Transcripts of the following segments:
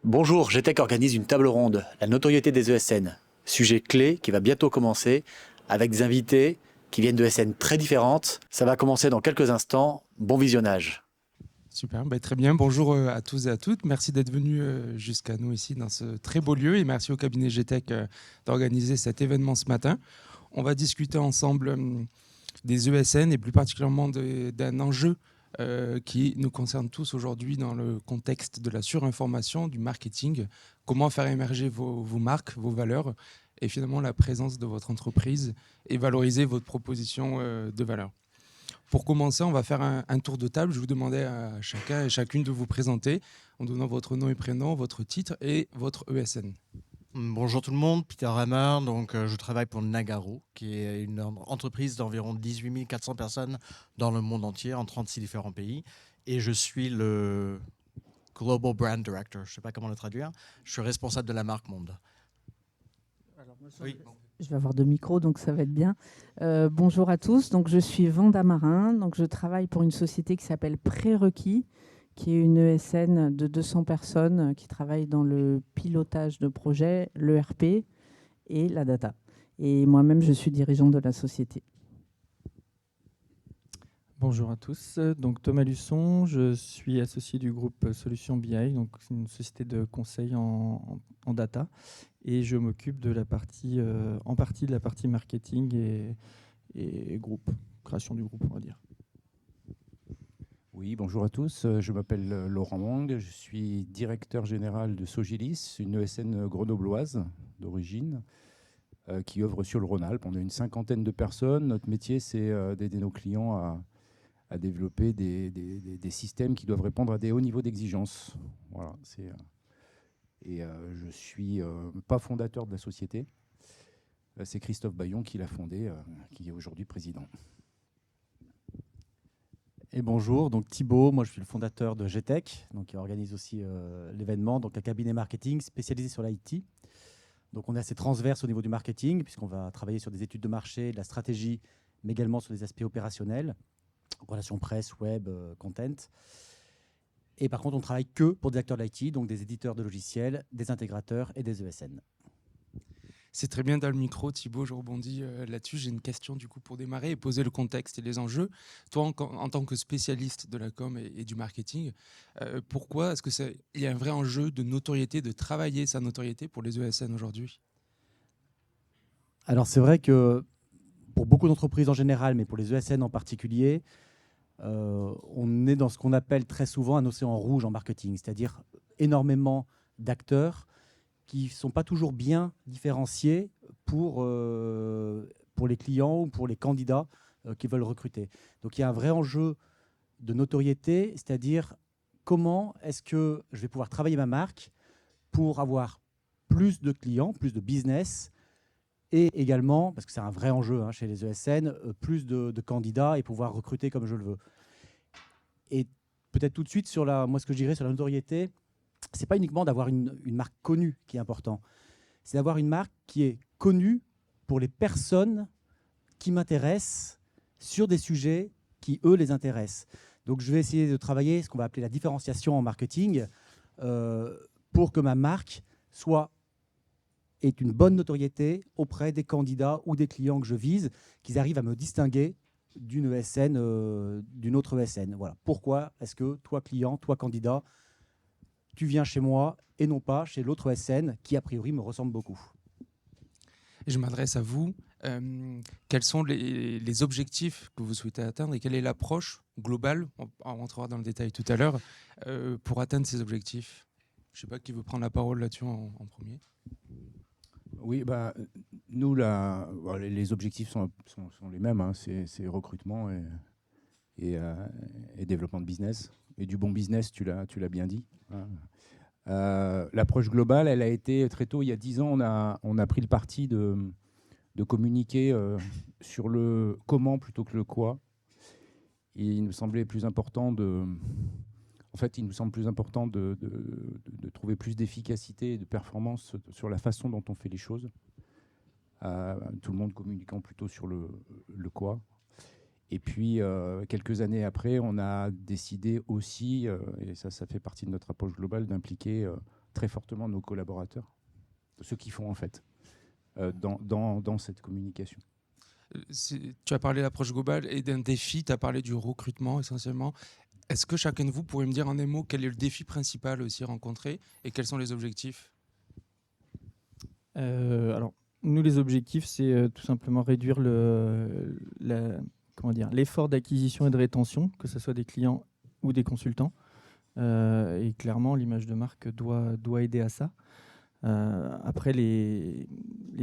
Bonjour, GTEC organise une table ronde, la notoriété des ESN. Sujet clé qui va bientôt commencer avec des invités qui viennent de ESN très différentes. Ça va commencer dans quelques instants. Bon visionnage. Super, très bien. Bonjour à tous et à toutes. Merci d'être venus jusqu'à nous ici dans ce très beau lieu et merci au cabinet GTEC d'organiser cet événement ce matin. On va discuter ensemble des ESN et plus particulièrement d'un enjeu qui nous concerne tous aujourd'hui dans le contexte de la surinformation, du marketing. Comment faire émerger vos marques, vos valeurs et finalement la présence de votre entreprise et valoriser votre proposition de valeur. Pour commencer, on va faire un tour de table. Je vous demandais à chacun et chacune de vous présenter en donnant votre nom et prénom, votre titre et votre ESN. Bonjour tout le monde, Peter Hammer. Je travaille pour Nagaro, qui est une entreprise d'environ 18 400 personnes dans le monde entier, en 36 différents pays. Et je suis le Global Brand Director. Je ne sais pas comment le traduire. Je suis responsable de la marque Monde. Alors, moi, je vais avoir deux micros, donc ça va être bien. Bonjour à tous. Donc, je suis Vanda Marin. Donc, je travaille pour une société qui s'appelle Prérequis, qui est une ESN de 200 personnes qui travaille dans le pilotage de projets, l'ERP et la data. Et moi-même, je suis dirigeante de la société. Bonjour à tous, donc Thomas Luçon, je suis associé du groupe Solutions BI, donc c'est une société de conseil en data, et je m'occupe de la partie, en partie de la partie marketing et groupe, création du groupe, on va dire. Oui, bonjour à tous, je m'appelle Laurent Wang, je suis directeur général de Sogilis, une ESN grenobloise d'origine, qui œuvre sur le Rhône-Alpes. On a une cinquantaine de personnes. Notre métier, c'est d'aider nos clients à développer des systèmes qui doivent répondre à des hauts niveaux d'exigence. Voilà, je ne suis pas fondateur de la société. C'est Christophe Bayon qui l'a fondée, qui est aujourd'hui président. Et bonjour, donc Thibaut, moi je suis le fondateur de GTEC, donc qui organise aussi l'événement, donc un cabinet marketing spécialisé sur l'IT. Donc on est assez transverse au niveau du marketing, puisqu'on va travailler sur des études de marché, de la stratégie, mais également sur des aspects opérationnels, relations presse, web, content. Et par contre, on ne travaille que pour des acteurs de l'IT, donc des éditeurs de logiciels, des intégrateurs et des ESN. C'est très bien dans le micro, Thibaut, je rebondis là-dessus. J'ai une question du coup pour démarrer et poser le contexte et les enjeux. Toi, en tant que spécialiste de la com et du marketing, pourquoi est-ce qu'il y a un vrai enjeu de notoriété, de travailler sa notoriété pour les ESN aujourd'hui ? Alors c'est vrai que pour beaucoup d'entreprises en général, mais pour les ESN en particulier, on est dans ce qu'on appelle très souvent un océan rouge en marketing, c'est-à-dire énormément d'acteurs qui ne sont pas toujours bien différenciés pour les clients ou pour les candidats qui veulent recruter. Donc il y a un vrai enjeu de notoriété, c'est-à-dire comment est-ce que je vais pouvoir travailler ma marque pour avoir plus de clients, plus de business, et également, parce que c'est un vrai enjeu chez les ESN, plus de candidats et pouvoir recruter comme je le veux. Et peut-être tout de suite, moi ce que je dirais sur la notoriété, c'est pas uniquement d'avoir une marque connue qui est important, c'est d'avoir une marque qui est connue pour les personnes qui m'intéressent sur des sujets qui, eux, les intéressent. Donc, je vais essayer de travailler ce qu'on va appeler la différenciation en marketing pour que ma marque ait une bonne notoriété auprès des candidats ou des clients que je vise, qu'ils arrivent à me distinguer d'une ESN, d'une autre ESN. Voilà. Pourquoi est-ce que toi, client, toi, candidat, tu viens chez moi et non pas chez l'autre ESN qui, a priori, me ressemble beaucoup? Et je m'adresse à vous. Quels sont les objectifs que vous souhaitez atteindre et quelle est l'approche globale, on rentrera dans le détail tout à l'heure, pour atteindre ces objectifs? Je ne sais pas qui veut prendre la parole là-dessus en premier. Oui, nous, les objectifs sont les mêmes. Hein. C'est recrutement et développement de business. Et du bon business, tu l'as bien dit. Hein. L'approche globale, elle a été très tôt, il y a 10 ans, on a pris le parti de communiquer sur le comment plutôt que le quoi. Et il nous semblait plus important il nous semble plus important de trouver plus d'efficacité et de performance sur la façon dont on fait les choses. Tout le monde communiquant plutôt sur le quoi. Et puis, quelques années après, on a décidé aussi, et ça fait partie de notre approche globale, d'impliquer très fortement nos collaborateurs, ceux qui font en fait, dans cette communication. Tu as parlé de l'approche globale et d'un défi, tu as parlé du recrutement essentiellement. Est-ce que chacun de vous pourrait me dire en un mot quel est le défi principal aussi rencontré et quels sont les objectifs ? Alors, nous, les objectifs, c'est tout simplement réduire l'effort d'acquisition et de rétention, que ce soit des clients ou des consultants. Et clairement, l'image de marque doit aider à ça. Après, les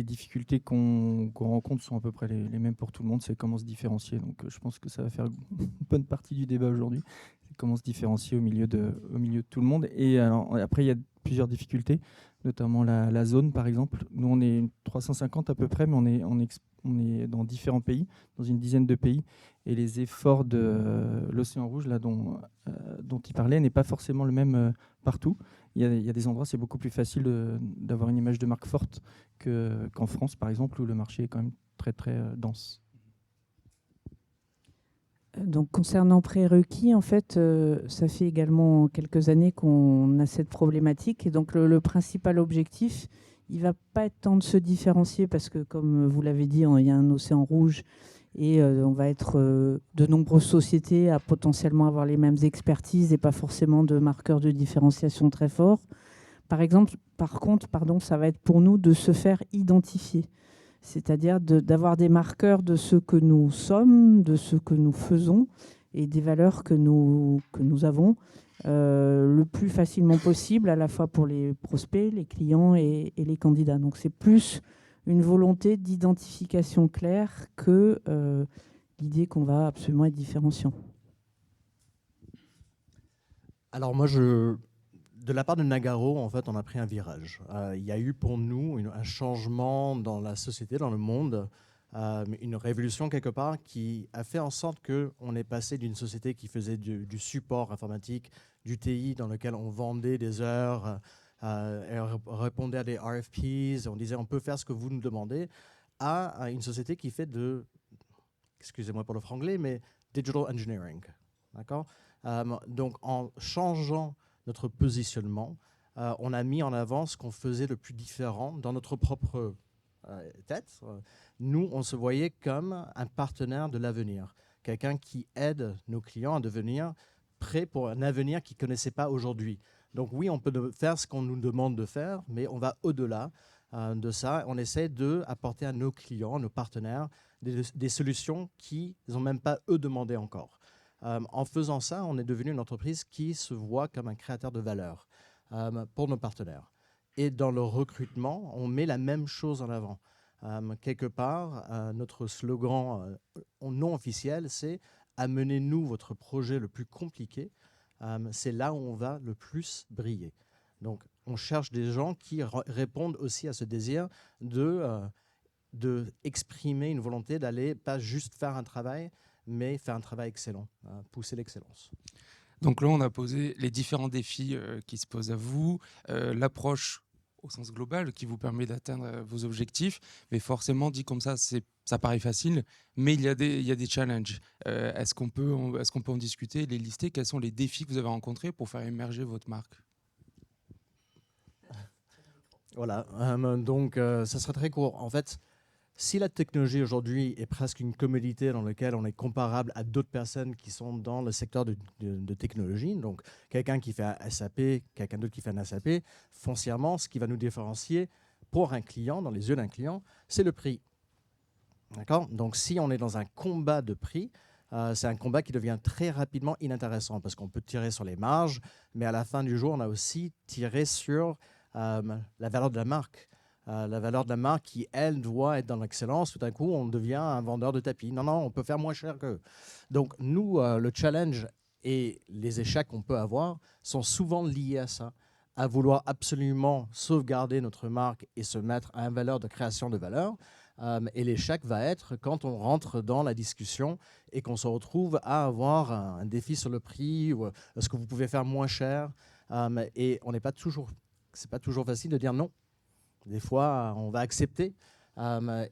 difficultés qu'on rencontre sont à peu près les mêmes pour tout le monde. C'est comment se différencier. Donc, je pense que ça va faire une bonne partie du débat aujourd'hui. C'est comment se différencier au milieu de tout le monde. Et alors, après, il y a plusieurs difficultés, notamment la zone, par exemple. Nous, on est 350 à peu près, mais on est dans différents pays, dans une dizaine de pays. Et les efforts de l'Océan Rouge, là, dont il parlait, n'est pas forcément le même partout. Il y a des endroits, c'est beaucoup plus facile d'avoir une image de marque forte qu'en France, par exemple, où le marché est quand même très, très dense. Donc, concernant Prérequis, en fait, ça fait également quelques années qu'on a cette problématique. Et donc, le principal objectif, il ne va pas être tant de se différencier parce que, comme vous l'avez dit, il y a un océan rouge et on va être de nombreuses sociétés à potentiellement avoir les mêmes expertises et pas forcément de marqueurs de différenciation très forts. Par contre, ça va être pour nous de se faire identifier. C'est-à-dire d'avoir des marqueurs de ce que nous sommes, de ce que nous faisons et des valeurs que nous avons le plus facilement possible, à la fois pour les prospects, les clients et les candidats. Donc c'est plus une volonté d'identification claire que l'idée qu'on va absolument être différenciant. Alors moi, de la part de Nagarro, en fait, on a pris un virage. Il y a eu pour nous un changement dans la société, dans le monde, une révolution quelque part qui a fait en sorte qu'on est passé d'une société qui faisait du support informatique, du TI, dans lequel on vendait des heures, et répondait à des RFPs, on disait on peut faire ce que vous nous demandez, à une société qui fait excusez-moi pour le franglais, mais digital engineering. D'accord ? Donc en changeant notre positionnement, on a mis en avant ce qu'on faisait le plus différent dans notre propre tête. Nous, on se voyait comme un partenaire de l'avenir, quelqu'un qui aide nos clients à devenir prêts pour un avenir qu'ils ne connaissaient pas aujourd'hui. Donc oui, on peut faire ce qu'on nous demande de faire, mais on va au-delà de ça. On essaie d'apporter à nos clients, à nos partenaires, des solutions qu'ils n'ont même pas eux demandé encore. En faisant ça, on est devenu une entreprise qui se voit comme un créateur de valeur pour nos partenaires. Et dans le recrutement, on met la même chose en avant. Quelque part, notre slogan non officiel, c'est « Amenez-nous votre projet le plus compliqué ». C'est là où on va le plus briller. Donc, on cherche des gens qui répondent aussi à ce désir de exprimer une volonté d'aller pas juste faire un travail, mais faire un travail excellent, pousser l'excellence. Donc là, on a posé les différents défis qui se posent à vous, l'approche au sens global qui vous permet d'atteindre vos objectifs, mais forcément, dit comme ça paraît facile, mais il y a des challenges. Est-ce qu'on peut en discuter, les lister? Quels sont les défis que vous avez rencontrés pour faire émerger votre marque? Voilà, donc ça serait très court. En fait, si la technologie aujourd'hui est presque une commodité dans laquelle on est comparable à d'autres personnes qui sont dans le secteur de technologie, donc quelqu'un qui fait un SAP, quelqu'un d'autre qui fait un SAP, foncièrement, ce qui va nous différencier pour un client, dans les yeux d'un client, c'est le prix. D'accord ? Donc si on est dans un combat de prix, c'est un combat qui devient très rapidement inintéressant parce qu'on peut tirer sur les marges, mais à la fin du jour, on a aussi tiré sur la valeur de la marque. La valeur de la marque qui, elle, doit être dans l'excellence. Tout d'un coup, on devient un vendeur de tapis. Non, on peut faire moins cher qu'eux. Donc, nous, le challenge et les échecs qu'on peut avoir sont souvent liés à ça, à vouloir absolument sauvegarder notre marque et se mettre à une valeur de création de valeur. Et l'échec va être quand on rentre dans la discussion et qu'on se retrouve à avoir un défi sur le prix ou est-ce que vous pouvez faire moins cher. Et on n'est pas toujours... C'est pas toujours facile de dire non. Des fois, on va accepter.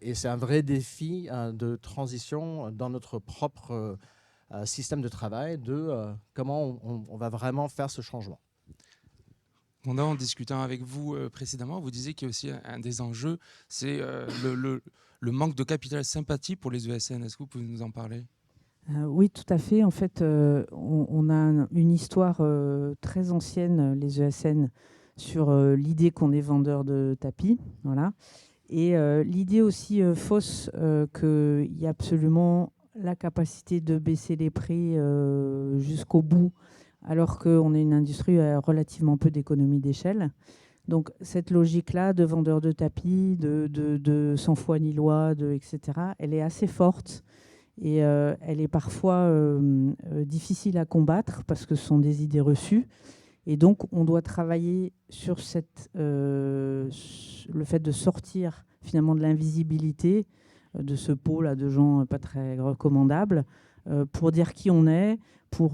Et c'est un vrai défi de transition dans notre propre système de travail, de comment on va vraiment faire ce changement. Wanda, en discutant avec vous précédemment, vous disiez qu'il y a aussi un des enjeux, c'est le manque de capital sympathie pour les ESN. Est-ce que vous pouvez nous en parler ? Oui, tout à fait. En fait, on a une histoire très ancienne, les ESN, sur l'idée qu'on est vendeur de tapis. Voilà. Et l'idée aussi fausse qu'il y a absolument la capacité de baisser les prix jusqu'au bout, alors qu'on est une industrie à relativement peu d'économie d'échelle. Donc cette logique-là de vendeur de tapis, de sans foi ni loi, etc., elle est assez forte et elle est parfois difficile à combattre parce que ce sont des idées reçues. Et donc on doit travailler sur le fait de sortir finalement de l'invisibilité de ce pôle de gens pas très recommandables pour dire qui on est, pour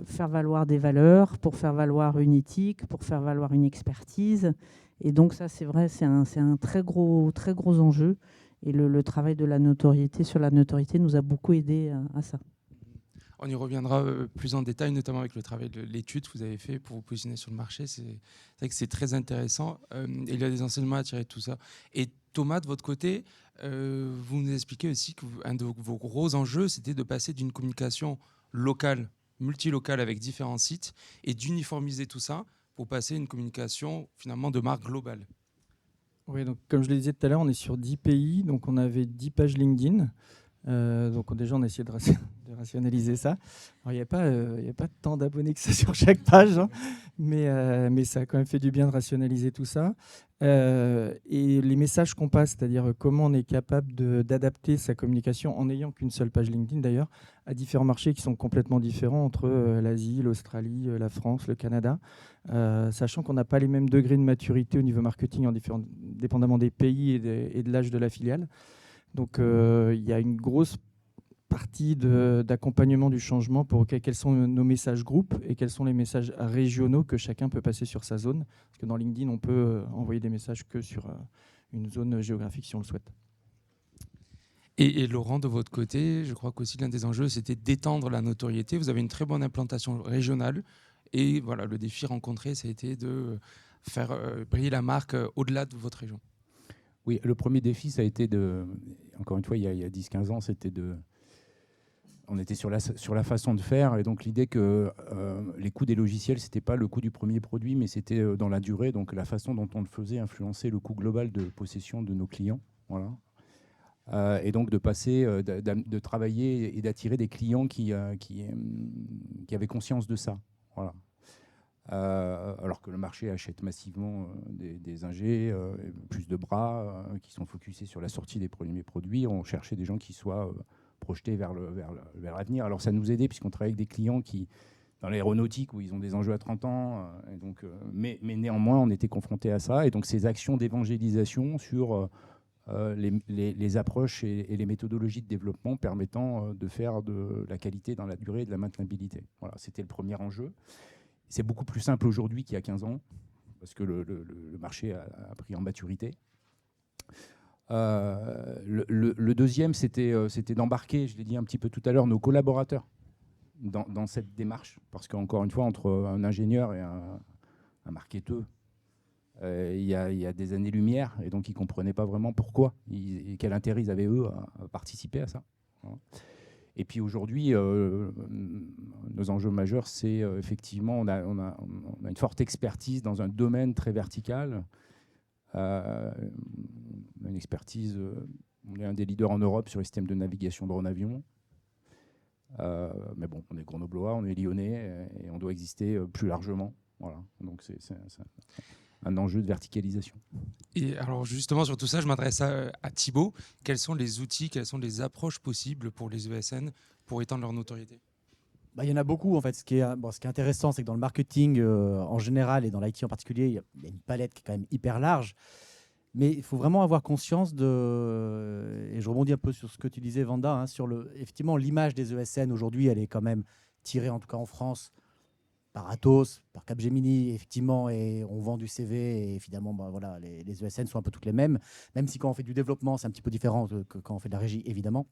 faire valoir des valeurs, pour faire valoir une éthique, pour faire valoir une expertise. Et donc ça, c'est vrai, c'est un très gros enjeu. Et le travail de la notoriété sur la notoriété nous a beaucoup aidé à ça. On y reviendra plus en détail, notamment avec le travail de l'étude que vous avez fait pour vous positionner sur le marché. C'est vrai que c'est très intéressant. Il y a des enseignements à tirer de tout ça. Et Thomas, de votre côté, vous nous expliquez aussi qu'un de vos gros enjeux, c'était de passer d'une communication locale, multilocale avec différents sites, et d'uniformiser tout ça pour passer à une communication finalement de marque globale. Oui, donc comme je le disais tout à l'heure, on est sur 10 pays, donc on avait 10 pages LinkedIn. Donc déjà, on a essayé de rationaliser ça. Alors, il n'y a pas tant d'abonnés que ça sur chaque page, hein, mais ça a quand même fait du bien de rationaliser tout ça. Et les messages qu'on passe, c'est-à-dire comment on est capable d'adapter sa communication en n'ayant qu'une seule page LinkedIn d'ailleurs, à différents marchés qui sont complètement différents entre l'Asie, l'Australie, la France, le Canada, sachant qu'on n'a pas les mêmes degrés de maturité au niveau marketing, dépendamment des pays et de l'âge de la filiale. Donc, il y a une grosse partie d'accompagnement du changement pour quels sont nos messages groupes et quels sont les messages régionaux que chacun peut passer sur sa zone. Parce que dans LinkedIn, on peut envoyer des messages que sur une zone géographique si on le souhaite. Et Laurent, de votre côté, je crois qu'aussi l'un des enjeux, c'était d'étendre la notoriété. Vous avez une très bonne implantation régionale. Et voilà, le défi rencontré, ça a été de faire briller la marque au-delà de votre région. Oui, le premier défi, ça a été encore une fois, il y a 10-15 ans, on était sur la façon de faire. Et donc l'idée que les coûts des logiciels, ce n'était pas le coût du premier produit, mais c'était dans la durée. Donc la façon dont on le faisait influençait le coût global de possession de nos clients. Voilà. Et donc de passer, de travailler et d'attirer des clients qui avaient conscience de ça. Voilà. Alors que le marché achète massivement des ingés, plus de bras qui sont focusés sur la sortie des premiers produits. On cherchait des gens qui soient projetés vers l'avenir. Alors ça nous aidait puisqu'on travaille avec des clients qui, dans l'aéronautique, où ils ont des enjeux à 30 ans, et donc, mais néanmoins on était confrontés à ça. Et donc ces actions d'évangélisation sur les approches et les méthodologies de développement permettant de faire de la qualité dans la durée et de la maintenabilité. Voilà, c'était le premier enjeu. C'est beaucoup plus simple aujourd'hui qu'il y a 15 ans, parce que le marché a pris en maturité. Le deuxième, c'était d'embarquer, je l'ai dit un petit peu tout à l'heure, nos collaborateurs dans cette démarche. Parce qu'encore une fois, entre un ingénieur et un marketeur, il y a des années-lumière, et donc ils ne comprenaient pas vraiment pourquoi, et quel intérêt ils avaient, eux, à participer à ça. Voilà. Et puis aujourd'hui, nos enjeux majeurs, c'est effectivement, on a une forte expertise dans un domaine très vertical. Une expertise, on est un des leaders en Europe sur les systèmes de navigation drone-avion. Mais bon, on est grenoblois, on est lyonnais, et on doit exister plus largement. Voilà. Donc c'est un enjeu de verticalisation. Et alors justement sur tout ça, je m'adresse à Thibaut. Quels sont les outils, quelles sont les approches possibles pour les ESN pour étendre leur notoriété ? Il y en a beaucoup en fait. Ce qui est intéressant, c'est que dans le marketing en général et dans l'IT en particulier, il y a une palette qui est quand même hyper large. Mais il faut vraiment avoir conscience et je rebondis un peu sur ce que tu disais, Wanda, effectivement, l'image des ESN aujourd'hui, elle est quand même tirée, en tout cas en France, par Atos, par Capgemini, effectivement, et on vend du CV, et finalement, voilà, les ESN sont un peu toutes les mêmes, même si quand on fait du développement, c'est un petit peu différent que quand on fait de la régie, évidemment.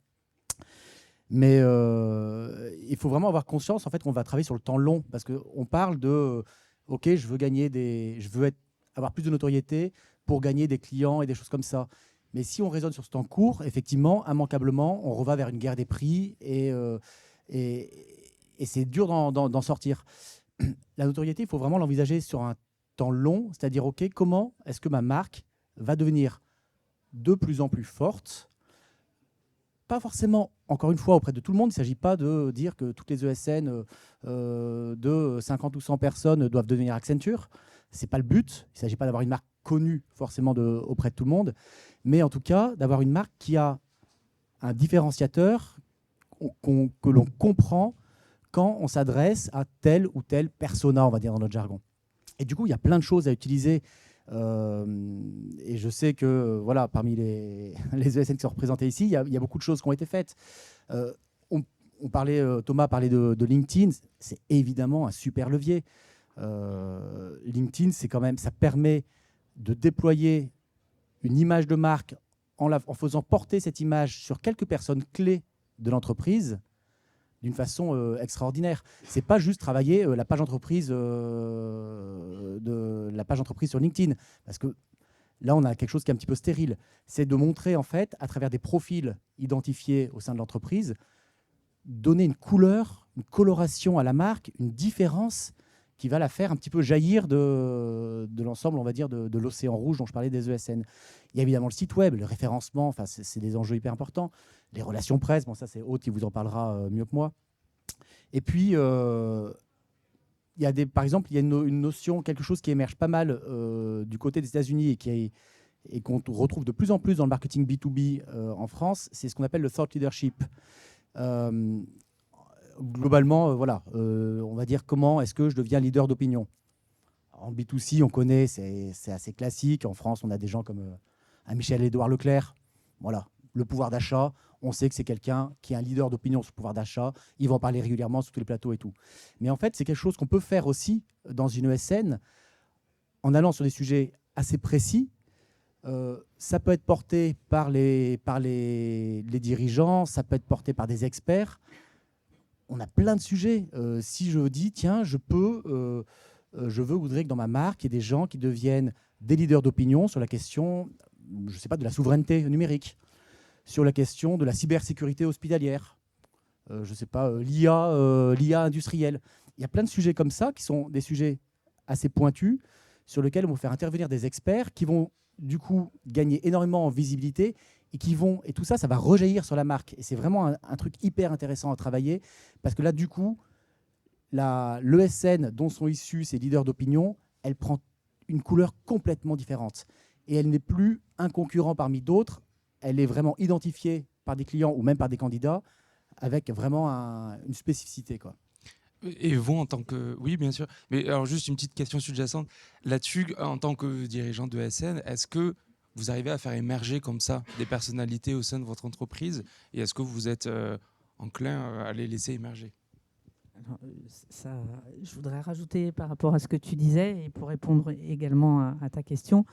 Mais il faut vraiment avoir conscience, en fait, qu'on va travailler sur le temps long, parce qu'on parle de ok, je veux avoir plus de notoriété pour gagner des clients et des choses comme ça. Mais si on raisonne sur ce temps court, effectivement, immanquablement, on reva vers une guerre des prix et c'est dur d'en sortir. La notoriété, il faut vraiment l'envisager sur un temps long, c'est-à-dire, ok, comment est-ce que ma marque va devenir de plus en plus forte? Pas forcément, encore une fois, auprès de tout le monde. Il ne s'agit pas de dire que toutes les ESN de 50 ou 100 personnes doivent devenir Accenture. Ce n'est pas le but. Il ne s'agit pas d'avoir une marque connue forcément auprès de tout le monde. Mais en tout cas, d'avoir une marque qui a un différenciateur que l'on comprend quand on s'adresse à tel ou tel persona, on va dire dans notre jargon. Et du coup, il y a plein de choses à utiliser. Et je sais que voilà, parmi les ESN qui sont représentés ici, il y a beaucoup de choses qui ont été faites. Thomas parlait de LinkedIn. C'est évidemment un super levier. LinkedIn, c'est quand même, ça permet de déployer une image de marque en faisant porter cette image sur quelques personnes clés de l'entreprise d'une façon extraordinaire. C'est pas juste travailler la page entreprise sur LinkedIn, parce que là on a quelque chose qui est un petit peu stérile. C'est de montrer en fait à travers des profils identifiés au sein de l'entreprise, donner une couleur, une coloration à la marque, une différence qui va la faire un petit peu jaillir de l'ensemble, on va dire, de l'océan rouge dont je parlais des ESN. Il y a évidemment le site web, le référencement, enfin, c'est des enjeux hyper importants. Les relations presse, bon, ça c'est Aude qui vous en parlera mieux que moi. Et puis, par exemple, il y a une notion, quelque chose qui émerge pas mal du côté des États-Unis et qu'on retrouve de plus en plus dans le marketing B2B en France, c'est ce qu'on appelle le thought leadership. Globalement, voilà, on va dire comment est-ce que je deviens leader d'opinion. En B2C, on connaît, c'est assez classique. En France, on a des gens comme un Michel-Édouard Leclerc. Voilà, le pouvoir d'achat, on sait que c'est quelqu'un qui est un leader d'opinion sur le pouvoir d'achat. Il va en parler régulièrement sur tous les plateaux et tout. Mais en fait, c'est quelque chose qu'on peut faire aussi dans une ESN en allant sur des sujets assez précis. Ça peut être porté par les dirigeants, ça peut être porté par des experts. On a plein de sujets. Si je dis, tiens, je voudrais que dans ma marque, il y ait des gens qui deviennent des leaders d'opinion sur la question, je ne sais pas, de la souveraineté numérique, sur la question de la cybersécurité hospitalière, je ne sais pas, l'IA industrielle. Il y a plein de sujets comme ça qui sont des sujets assez pointus sur lesquels on va faire intervenir des experts qui vont du coup gagner énormément en visibilité et tout ça, ça va rejaillir sur la marque. Et c'est vraiment un truc hyper intéressant à travailler parce que là, du coup, l'ESN dont sont issus ces leaders d'opinion, elle prend une couleur complètement différente. Et elle n'est plus un concurrent parmi d'autres, elle est vraiment identifiée par des clients ou même par des candidats avec vraiment une spécificité, quoi. Et vous, en tant que... Oui, bien sûr. Mais alors, juste une petite question sous-jacente. Là-dessus, en tant que dirigeant de ESN, est-ce que vous arrivez à faire émerger comme ça des personnalités au sein de votre entreprise? Et est-ce que vous êtes enclin à les laisser émerger? Alors, je voudrais rajouter par rapport à ce que tu disais et pour répondre également à ta question.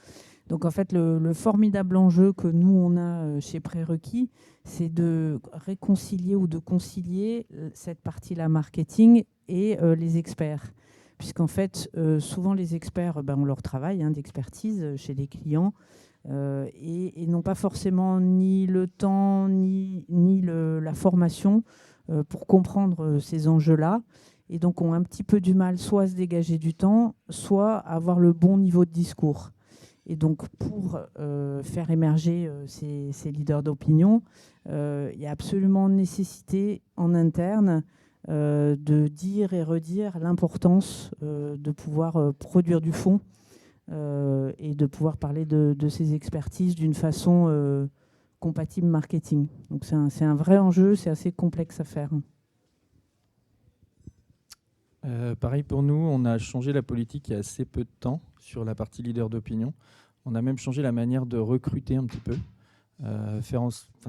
Donc en fait, le formidable enjeu que nous, on a chez Prérequis, c'est de réconcilier ou de concilier cette partie-là marketing et les experts. Puisqu'en fait, souvent les experts ont leur travail d'expertise chez les clients et n'ont pas forcément ni le temps ni la formation pour comprendre ces enjeux-là. Et donc ont un petit peu du mal soit à se dégager du temps, soit à avoir le bon niveau de discours. Et donc, pour faire émerger ces leaders d'opinion, il y a absolument nécessité en interne de dire et redire l'importance de pouvoir produire du fond et de pouvoir parler de ces expertises d'une façon compatible marketing. Donc, c'est un vrai enjeu, c'est assez complexe à faire. Pareil pour nous, on a changé la politique il y a assez peu de temps sur la partie leader d'opinion. On a même changé la manière de recruter un petit peu.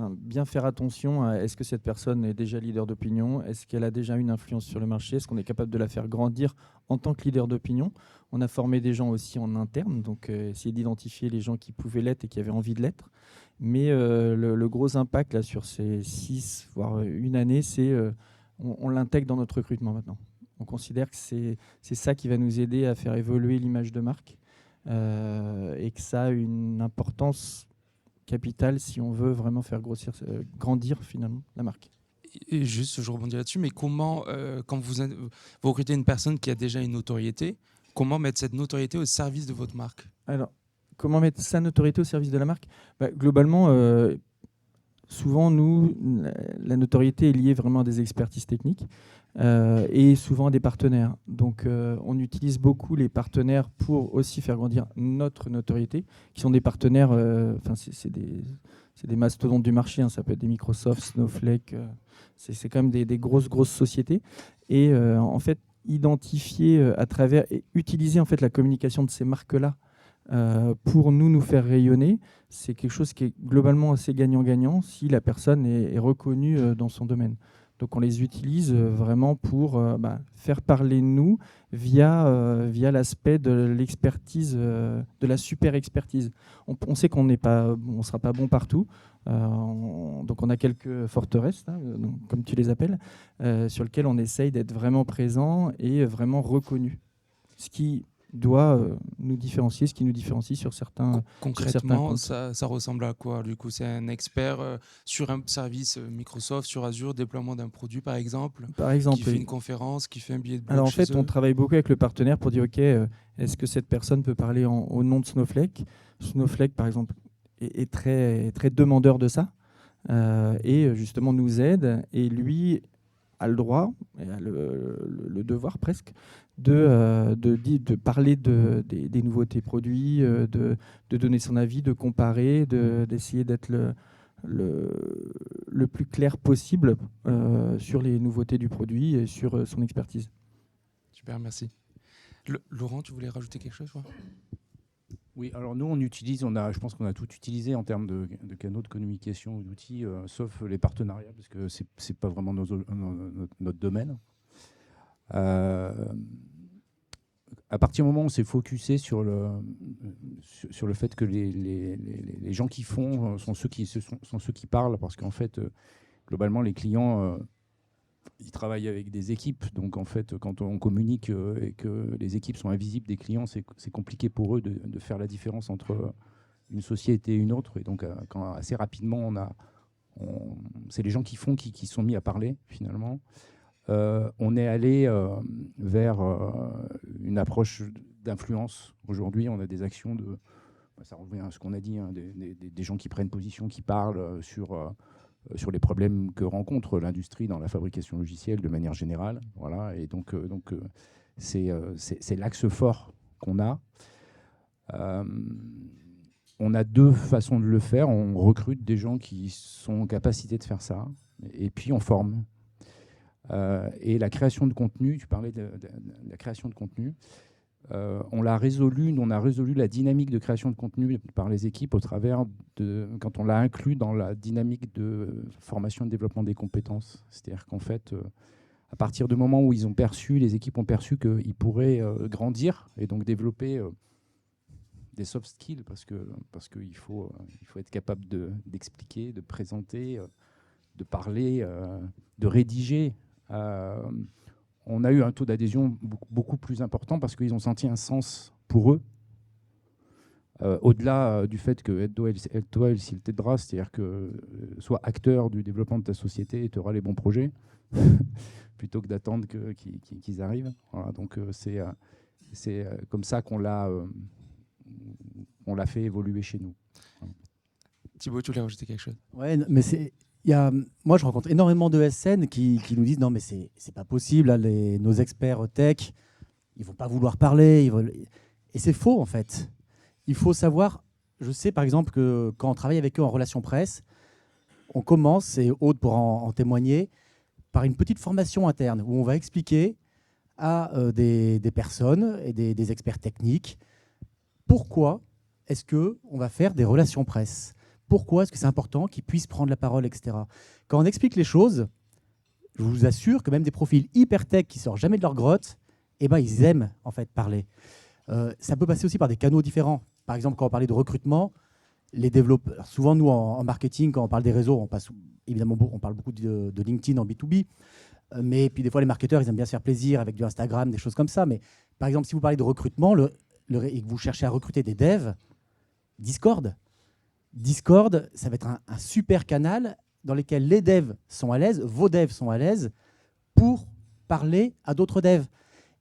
Bien faire attention à est-ce que cette personne est déjà leader d'opinion, est-ce qu'elle a déjà une influence sur le marché, est-ce qu'on est capable de la faire grandir en tant que leader d'opinion. On a formé des gens aussi en interne, donc essayer d'identifier les gens qui pouvaient l'être et qui avaient envie de l'être. Mais le gros impact là, sur ces 6, voire une année, c'est on l'intègre dans notre recrutement maintenant. On considère que c'est ça qui va nous aider à faire évoluer l'image de marque et que ça a une importance capitale si on veut vraiment faire grandir finalement la marque. Et juste, je rebondis là-dessus, mais comment, quand vous recrutez une personne qui a déjà une notoriété, comment mettre cette notoriété au service de votre marque? Alors, comment mettre sa notoriété au service de la marque? Globalement, souvent, nous, la notoriété est liée vraiment à des expertises techniques et souvent à des partenaires. Donc, on utilise beaucoup les partenaires pour aussi faire grandir notre notoriété, qui sont des partenaires, c'est des mastodontes du marché, hein, ça peut être des Microsoft, Snowflake, c'est quand même des grosses sociétés. Et en fait, identifier à travers et utiliser en fait la communication de ces marques-là pour nous faire rayonner, c'est quelque chose qui est globalement assez gagnant-gagnant si la personne est reconnue dans son domaine. Donc on les utilise vraiment pour faire parler de nous via l'aspect de l'expertise, de la super expertise. On sait qu'on ne sera pas bon partout, donc on a quelques forteresses, là, comme tu les appelles, sur lesquelles on essaye d'être vraiment présent et vraiment reconnu. Ce qui doit nous différencier, ce qui nous différencie sur certains Concrètement, sur ça ressemble à quoi? Du coup, c'est un expert sur un service Microsoft, sur Azure, déploiement d'un produit par exemple, qui fait une conférence, qui fait un billet de blog. Alors en fait, on travaille beaucoup avec le partenaire pour dire ok, est-ce que cette personne peut parler au nom de Snowflake? Snowflake, par exemple, est très, très demandeur de ça et justement nous aide, et lui a le droit, et a le devoir presque, de parler des nouveautés produits, de donner son avis, de comparer, d'essayer d'être le plus clair possible sur les nouveautés du produit et sur son expertise. Super, merci. Laurent, tu voulais rajouter quelque chose, toi? Oui, alors nous, je pense qu'on a tout utilisé en termes de canaux de communication ou d'outils, sauf les partenariats, parce que c'est pas vraiment notre domaine. À partir du moment où on s'est focusé sur le fait que les gens qui font sont ceux qui parlent, parce qu'en fait, globalement, les clients, ils travaillent avec des équipes. Donc, en fait, quand on communique et que les équipes sont invisibles des clients, c'est compliqué pour eux de faire la différence entre une société et une autre. Et donc, assez rapidement, c'est les gens qui font qui sont mis à parler, finalement. On est allé vers une approche d'influence. Aujourd'hui, on a des actions ça revient à ce qu'on a dit, hein, des gens qui prennent position, qui parlent sur les problèmes que rencontre l'industrie dans la fabrication logicielle de manière générale. Voilà. Et donc c'est l'axe fort qu'on a. On a deux façons de le faire. On recrute des gens qui sont en capacité de faire ça, et puis on forme. Et la création de contenu, tu parlais de la création de contenu, on a résolu la dynamique de création de contenu par les équipes au travers quand on l'a inclus dans la dynamique de formation et de développement des compétences. C'est-à-dire qu'en fait, à partir du moment où les équipes ont perçu qu'ils pourraient grandir et donc développer des soft skills, parce qu'il faut être capable d'expliquer, de présenter, de parler, de rédiger. On a eu un taux d'adhésion beaucoup plus important parce qu'ils ont senti un sens pour eux. Au-delà du fait que aide-toi et s'il t'aidera, c'est-à-dire que sois acteur du développement de ta société et tu auras les bons projets, plutôt que d'attendre qu'ils arrivent. Voilà, donc c'est comme ça qu'on l'a fait évoluer chez nous. Thibaut, tu voulais rajouter quelque chose? Ouais, mais moi, je rencontre énormément de SN qui nous disent non, mais c'est pas possible, là, nos experts tech, ils vont pas vouloir parler. Et c'est faux, en fait. Il faut savoir, je sais par exemple que quand on travaille avec eux en relation presse, on commence, et Aude pour en témoigner, par une petite formation interne où on va expliquer à des personnes et des experts techniques pourquoi est-ce qu'on va faire des relations presse. Pourquoi est-ce que c'est important qu'ils puissent prendre la parole, etc. Quand on explique les choses, je vous assure que même des profils hyper tech qui sortent jamais de leur grotte, ils aiment en fait parler. Ça peut passer aussi par des canaux différents. Par exemple, quand on parlait de recrutement, les développeurs, souvent nous en marketing, quand on parle des réseaux, on parle beaucoup de LinkedIn en B2B. Mais puis des fois, les marketeurs, ils aiment bien se faire plaisir avec du Instagram, des choses comme ça. Mais par exemple, si vous parlez de recrutement et que vous cherchez à recruter des devs, Discord, ça va être un super canal dans lequel les devs sont à l'aise, vos devs sont à l'aise pour parler à d'autres devs.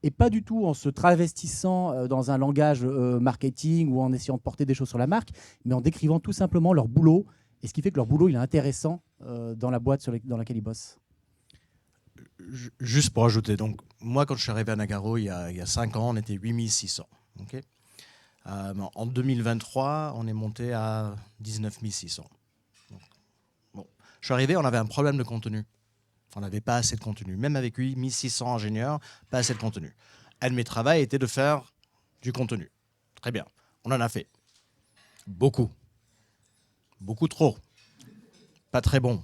Et pas du tout en se travestissant dans un langage marketing ou en essayant de porter des choses sur la marque, mais en décrivant tout simplement leur boulot, et ce qui fait que leur boulot il est intéressant dans la boîte dans laquelle ils bossent. Juste pour ajouter, donc, moi quand je suis arrivé à Nagarro il y a 5 ans, on était 8600. Okay, en 2023, on est monté à 19 600. Bon. Je suis arrivé, on avait un problème de contenu. On n'avait pas assez de contenu. Même avec 8600 ingénieurs, pas assez de contenu. Un de mes travaux était de faire du contenu. Très bien. On en a fait. Beaucoup. Beaucoup trop. Pas très bon.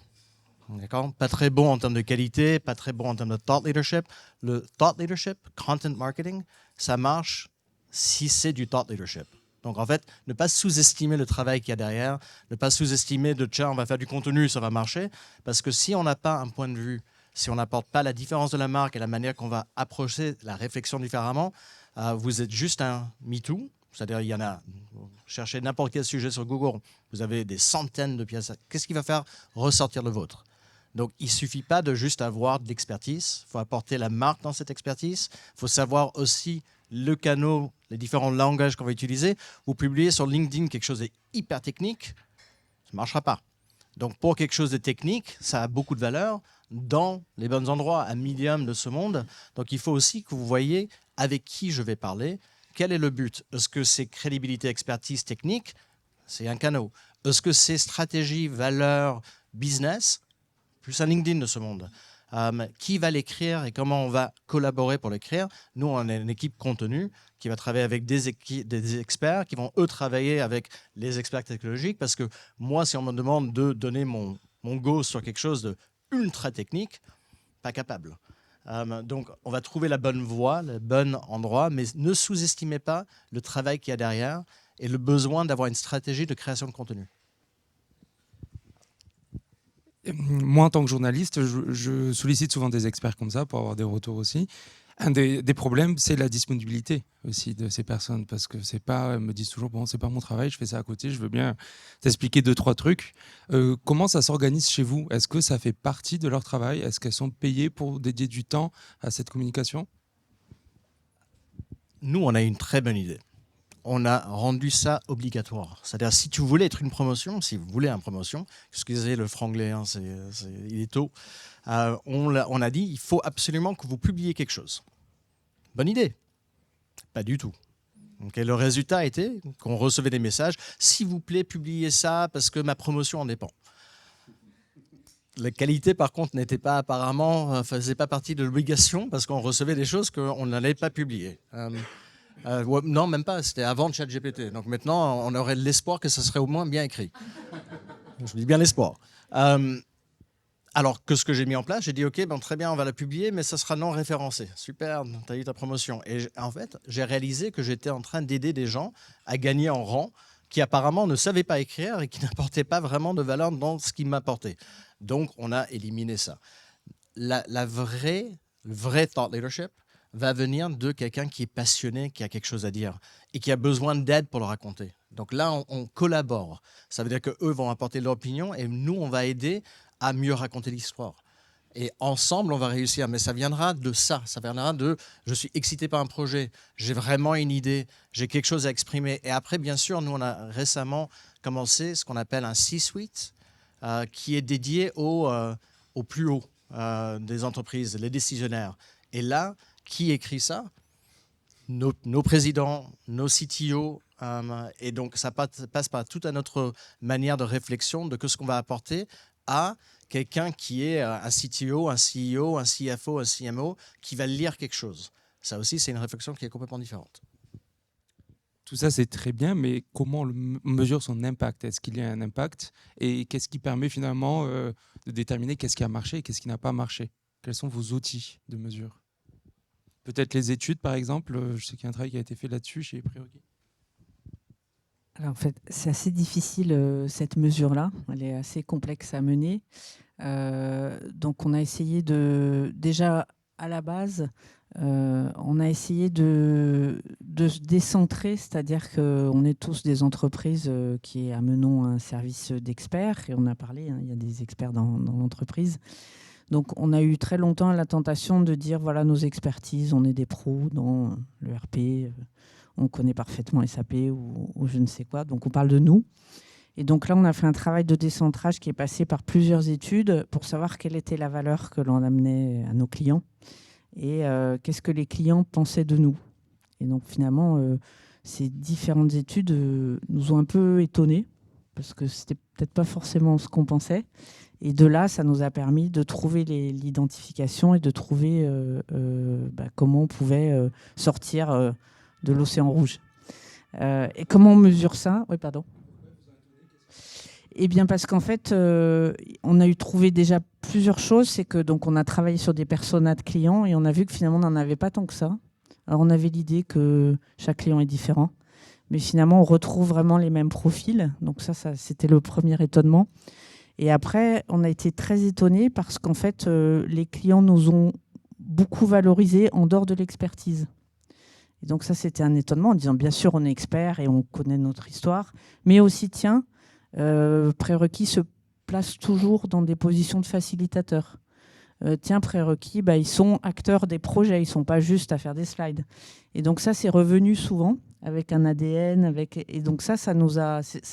D'accord ? Pas très bon en termes de qualité, pas très bon en termes de thought leadership. Le thought leadership, content marketing, ça marche si c'est du thought leadership. Donc en fait, ne pas sous-estimer le travail qu'il y a derrière, ne pas sous-estimer de tiens, on va faire du contenu, ça va marcher. Parce que si on n'a pas un point de vue, si on n'apporte pas la différence de la marque et la manière qu'on va approcher la réflexion différemment, vous êtes juste un MeToo. C'est-à-dire, il y en a, cherchez n'importe quel sujet sur Google, vous avez des centaines de pièces. Qu'est-ce qui va faire ressortir le vôtre ? Donc, il ne suffit pas de juste avoir de l'expertise. Il faut apporter la marque dans cette expertise. Il faut savoir aussi le canal, les différents langages qu'on va utiliser. Vous publiez sur LinkedIn quelque chose de hyper technique, ça ne marchera pas. Donc, pour quelque chose de technique, ça a beaucoup de valeur dans les bons endroits, à Medium de ce monde. Donc, il faut aussi que vous voyez avec qui je vais parler. Quel est le but ? Est-ce que c'est crédibilité, expertise, technique ? C'est un canal. Est-ce que c'est stratégie, valeur, business ? Plus un LinkedIn de ce monde. Qui va l'écrire et comment on va collaborer pour l'écrire ? Nous, on est une équipe contenu qui va travailler avec des experts qui vont, eux, travailler avec les experts technologiques. Parce que moi, si on me demande de donner mon go sur quelque chose de ultra technique, pas capable. Donc, on va trouver la bonne voie, le bon endroit, mais ne sous-estimez pas le travail qu'il y a derrière et le besoin d'avoir une stratégie de création de contenu. Moi, en tant que journaliste, je sollicite souvent des experts comme ça pour avoir des retours aussi. Un des problèmes, c'est la disponibilité aussi de ces personnes, parce que c'est pas, elles me disent toujours, bon, c'est pas mon travail, je fais ça à côté, je veux bien t'expliquer 2-3 trucs. Comment ça s'organise chez vous ? Est-ce que ça fait partie de leur travail ? Est-ce qu'elles sont payées pour dédier du temps à cette communication ? Nous, on a une très bonne idée. On a rendu ça obligatoire. C'est-à-dire, si tu voulais être une promotion, si vous voulez une promotion, excusez le franglais, hein, il est tôt, on a dit, il faut absolument que vous publiez quelque chose. Bonne idée. Pas du tout. Okay, le résultat était qu'on recevait des messages, s'il vous plaît, publiez ça parce que ma promotion en dépend. La qualité, par contre, n'était pas apparemment, faisait pas partie de l'obligation parce qu'on recevait des choses qu'on n'allait pas publier. Non, même pas, c'était avant ChatGPT. Donc maintenant, on aurait l'espoir que ça serait au moins bien écrit. Je dis bien l'espoir. Alors que ce que j'ai mis en place, j'ai dit, OK, très bien, on va la publier, mais ça sera non référencé. Super, tu as eu ta promotion. Et en fait, j'ai réalisé que j'étais en train d'aider des gens à gagner en rang qui apparemment ne savaient pas écrire et qui n'apportaient pas vraiment de valeur dans ce qu'ils m'apportaient. Donc, on a éliminé ça. Le vrai thought leadership va venir de quelqu'un qui est passionné, qui a quelque chose à dire et qui a besoin d'aide pour le raconter. Donc là, on collabore. Ça veut dire qu'eux vont apporter leur opinion et nous, on va aider à mieux raconter l'histoire. Et ensemble, on va réussir. Mais ça viendra de ça. Ça viendra de « je suis excité par un projet, j'ai vraiment une idée, j'ai quelque chose à exprimer ». Et après, bien sûr, nous, on a récemment commencé ce qu'on appelle un C-suite qui est dédié au plus haut des entreprises, les décisionnaires. Et là, qui écrit ça ? Nos présidents, nos CTO. Et donc, ça passe par toute notre manière de réflexion de ce qu'on va apporter à quelqu'un qui est un CTO, un CEO, un CFO, un CMO, qui va lire quelque chose. Ça aussi, c'est une réflexion qui est complètement différente. Tout ça, c'est très bien, mais comment on mesure son impact ? Est-ce qu'il y a un impact ? Et qu'est-ce qui permet finalement de déterminer qu'est-ce qui a marché et qu'est-ce qui n'a pas marché ? Quels sont vos outils de mesure ? Peut-être les études, par exemple. Je sais qu'il y a un travail qui a été fait là-dessus chez Prérequis. Alors, en fait, c'est assez difficile, cette mesure-là. Elle est assez complexe à mener. Donc, on a essayé déjà, à la base, on a essayé de se décentrer, c'est-à-dire qu'on est tous des entreprises qui amenons un service d'experts, et on a parlé, il y a des experts dans l'entreprise. Donc, on a eu très longtemps la tentation de dire, voilà nos expertises, on est des pros dans le RP, on connaît parfaitement SAP ou je ne sais quoi, donc on parle de nous. Et donc là, on a fait un travail de décentrage qui est passé par plusieurs études pour savoir quelle était la valeur que l'on amenait à nos clients et qu'est-ce que les clients pensaient de nous. Et donc finalement, ces différentes études nous ont un peu étonnés parce que c'était peut-être pas forcément ce qu'on pensait. Et de là, ça nous a permis de trouver l'identification et de trouver comment on pouvait sortir de l'océan rouge. Et comment on mesure ça? Oui, pardon. Eh bien, parce qu'en fait, on a trouvé déjà plusieurs choses. C'est que donc on a travaillé sur des personas de clients et on a vu que finalement, on n'en avait pas tant que ça. Alors, on avait l'idée que chaque client est différent. Mais finalement, on retrouve vraiment les mêmes profils. Donc ça c'était le premier étonnement. Et après, on a été très étonnés parce qu'en fait, les clients nous ont beaucoup valorisés en dehors de l'expertise. Et donc ça, c'était un étonnement en disant, bien sûr, on est expert et on connaît notre histoire, mais aussi, tiens, Prérequis se place toujours dans des positions de facilitateurs. Tiens, Prérequis, ils sont acteurs des projets, ils ne sont pas juste à faire des slides. Et donc ça, c'est revenu souvent avec un ADN. Et donc ça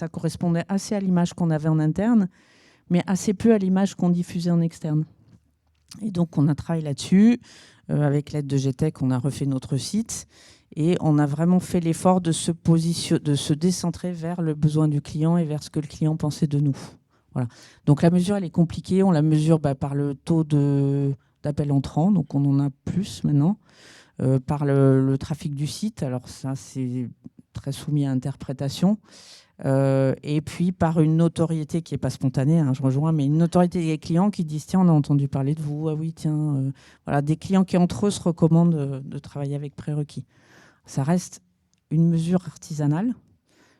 correspondait assez à l'image qu'on avait en interne, mais assez peu à l'image qu'on diffusait en externe. Et donc, on a travaillé là-dessus. Avec l'aide de GTech, on a refait notre site et on a vraiment fait l'effort de se décentrer vers le besoin du client et vers ce que le client pensait de nous. Voilà. Donc, la mesure, elle est compliquée. On la mesure par le taux d'appels entrants, donc on en a plus maintenant, par le trafic du site. Alors ça, c'est très soumis à interprétation. Et puis par une notoriété qui n'est pas spontanée, je rejoins, mais une notoriété des clients qui disent tiens, on a entendu parler de vous, ah oui, tiens, voilà, des clients qui entre eux se recommandent de travailler avec Prérequis. Ça reste une mesure artisanale,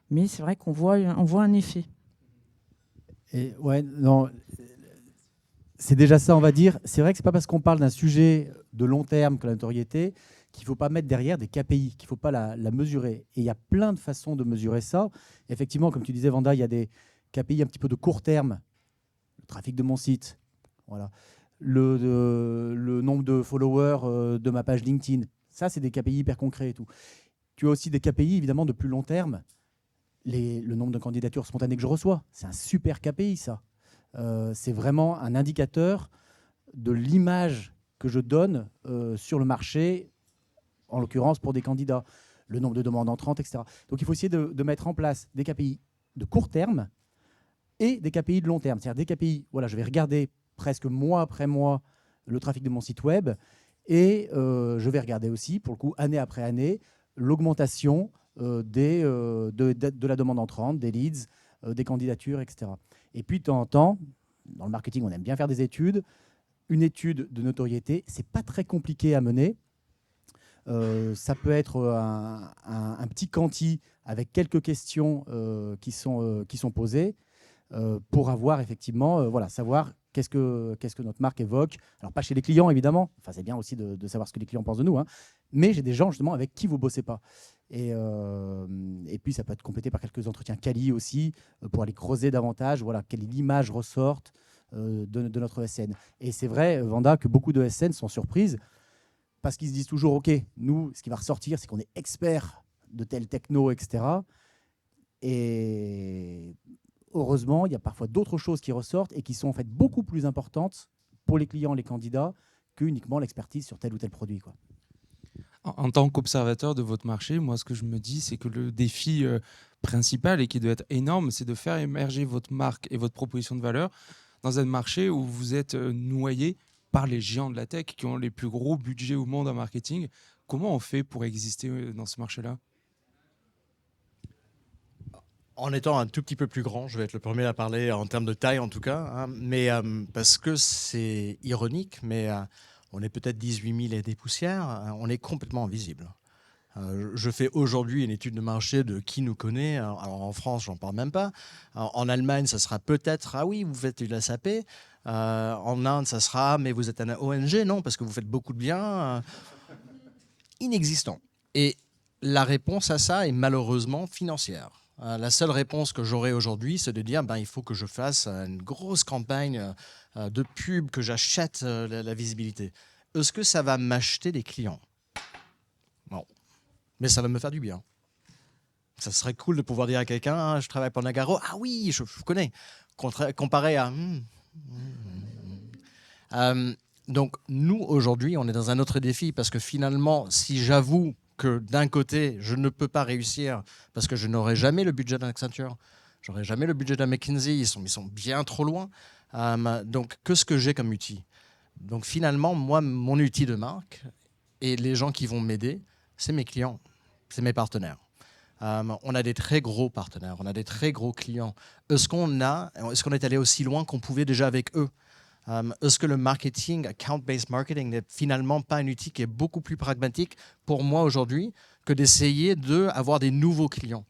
mais c'est vrai qu'on voit un effet. Et ouais, non, c'est déjà ça, on va dire. C'est vrai que c'est pas parce qu'on parle d'un sujet de long terme que la notoriété qu'il ne faut pas mettre derrière des KPI, qu'il ne faut pas la mesurer. Et il y a plein de façons de mesurer ça. Effectivement, comme tu disais, Vanda, il y a des KPI un petit peu de court terme. Le trafic de mon site, voilà. Le nombre de followers de ma page LinkedIn. Ça, c'est des KPI hyper concrets et tout. Tu as aussi des KPI, évidemment, de plus long terme. Le nombre de candidatures spontanées que je reçois. C'est un super KPI, ça. C'est vraiment un indicateur de l'image que je donne sur le marché, en l'occurrence pour des candidats, le nombre de demandes entrantes, etc. Donc il faut essayer de mettre en place des KPI de court terme et des KPI de long terme. C'est-à-dire des KPI, voilà, je vais regarder presque mois après mois le trafic de mon site web et je vais regarder aussi, pour le coup, année après année, l'augmentation de la demande entrante, des leads, des candidatures, etc. Et puis de temps en temps, dans le marketing, on aime bien faire des études. Une étude de notoriété, c'est pas très compliqué à mener. Ça peut être un petit quanti avec quelques questions qui sont posées pour avoir effectivement, savoir qu'est-ce que notre marque évoque. Alors pas chez les clients évidemment, enfin, c'est bien aussi de savoir ce que les clients pensent de nous, mais j'ai des gens justement avec qui vous ne bossez pas. Et puis ça peut être complété par quelques entretiens quali aussi pour aller creuser davantage, quelle image ressorte de notre ESN. Et c'est vrai, Vanda, que beaucoup de ESN sont surprises parce qu'ils se disent toujours, OK, nous, ce qui va ressortir, c'est qu'on est expert de tel techno, etc. Et heureusement, il y a parfois d'autres choses qui ressortent et qui sont en fait beaucoup plus importantes pour les clients, les candidats, que uniquement l'expertise sur tel ou tel produit, quoi. En tant qu'observateur de votre marché, moi, ce que je me dis, c'est que le défi principal et qui doit être énorme, c'est de faire émerger votre marque et votre proposition de valeur dans un marché où vous êtes noyé par les géants de la tech qui ont les plus gros budgets au monde en marketing. Comment on fait pour exister dans ce marché-là ? En étant un tout petit peu plus grand, je vais être le premier à parler en termes de taille en tout cas, mais parce que c'est ironique, mais on est peut-être 18 000 et des poussières, on est complètement invisible. Je fais aujourd'hui une étude de marché de qui nous connaît. Alors en France, j'en parle même pas. En Allemagne, ça sera peut-être, ah oui, vous faites de l'SAP. En Inde, ça sera, mais vous êtes un ONG, non, parce que vous faites beaucoup de bien. Inexistant. Et la réponse à ça est malheureusement financière. La seule réponse que j'aurai aujourd'hui, c'est de dire il faut que je fasse une grosse campagne de pub, que j'achète la visibilité. Est-ce que ça va m'acheter des clients? Non. Mais ça va me faire du bien. Ça serait cool de pouvoir dire à quelqu'un, je travaille pour Nagarro, ah oui, je connais, comparé à... Donc nous, aujourd'hui, on est dans un autre défi, parce que finalement, si j'avoue que d'un côté, je ne peux pas réussir, parce que je n'aurai jamais le budget d'un Accenture, j'aurai jamais le budget d'un McKinsey, ils sont bien trop loin. Donc, qu'est-ce que j'ai comme outil? Donc finalement, moi, mon outil de marque, et les gens qui vont m'aider, c'est mes clients, c'est mes partenaires. On a des très gros partenaires, on a des très gros clients. Est-ce qu'on est allé aussi loin qu'on pouvait déjà avec eux? Est-ce que le marketing, account-based marketing, n'est finalement pas un outil qui est beaucoup plus pragmatique pour moi aujourd'hui que d'essayer d'avoir des nouveaux clients?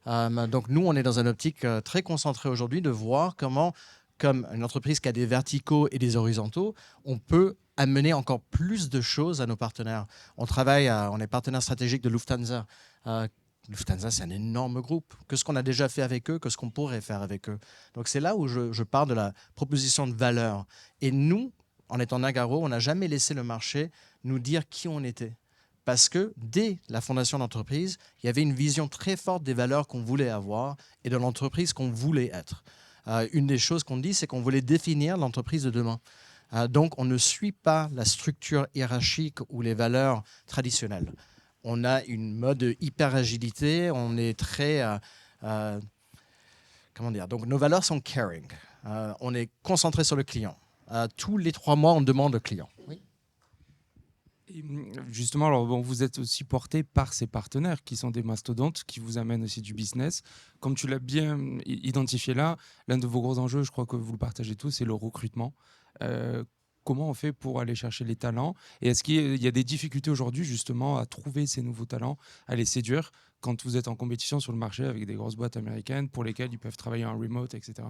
Donc nous, on est dans une optique très concentrée aujourd'hui de voir comment, comme une entreprise qui a des verticaux et des horizontaux, on peut amener encore plus de choses à nos partenaires. On est partenaire stratégique de Lufthansa. Lufthansa, c'est un énorme groupe. Qu'est-ce qu'on a déjà fait avec eux? Qu'est-ce qu'on pourrait faire avec eux? Donc c'est là où je parle de la proposition de valeur. Et nous, en étant Nagarro, on n'a jamais laissé le marché nous dire qui on était. Parce que dès la fondation d'entreprise, il y avait une vision très forte des valeurs qu'on voulait avoir et de l'entreprise qu'on voulait être. Une des choses qu'on dit, c'est qu'on voulait définir l'entreprise de demain. Donc on ne suit pas la structure hiérarchique ou les valeurs traditionnelles. On a une mode hyper-agilité, on est très... comment dire? Donc, nos valeurs sont caring. On est concentré sur le client. Tous les 3 mois, on demande au client. Oui. Et justement, alors, vous êtes aussi porté par ces partenaires qui sont des mastodontes, qui vous amènent aussi du business. Comme tu l'as bien identifié là, l'un de vos gros enjeux, je crois que vous le partagez tous, c'est le recrutement. Comment on fait pour aller chercher les talents? Et est-ce qu'il y a des difficultés aujourd'hui justement à trouver ces nouveaux talents, à les séduire quand vous êtes en compétition sur le marché avec des grosses boîtes américaines pour lesquelles ils peuvent travailler en remote, etc.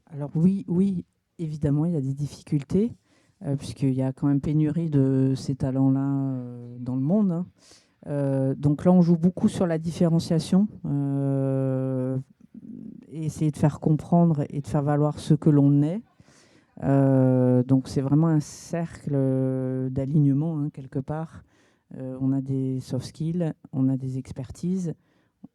Alors oui, évidemment, il y a des difficultés, puisqu'il y a quand même pénurie de ces talents-là dans le monde. Hein. Donc là, on joue beaucoup sur la différenciation. Et essayer de faire comprendre et de faire valoir ce que l'on est. Donc c'est vraiment un cercle d'alignement, hein, quelque part. On a des soft skills, on a des expertises,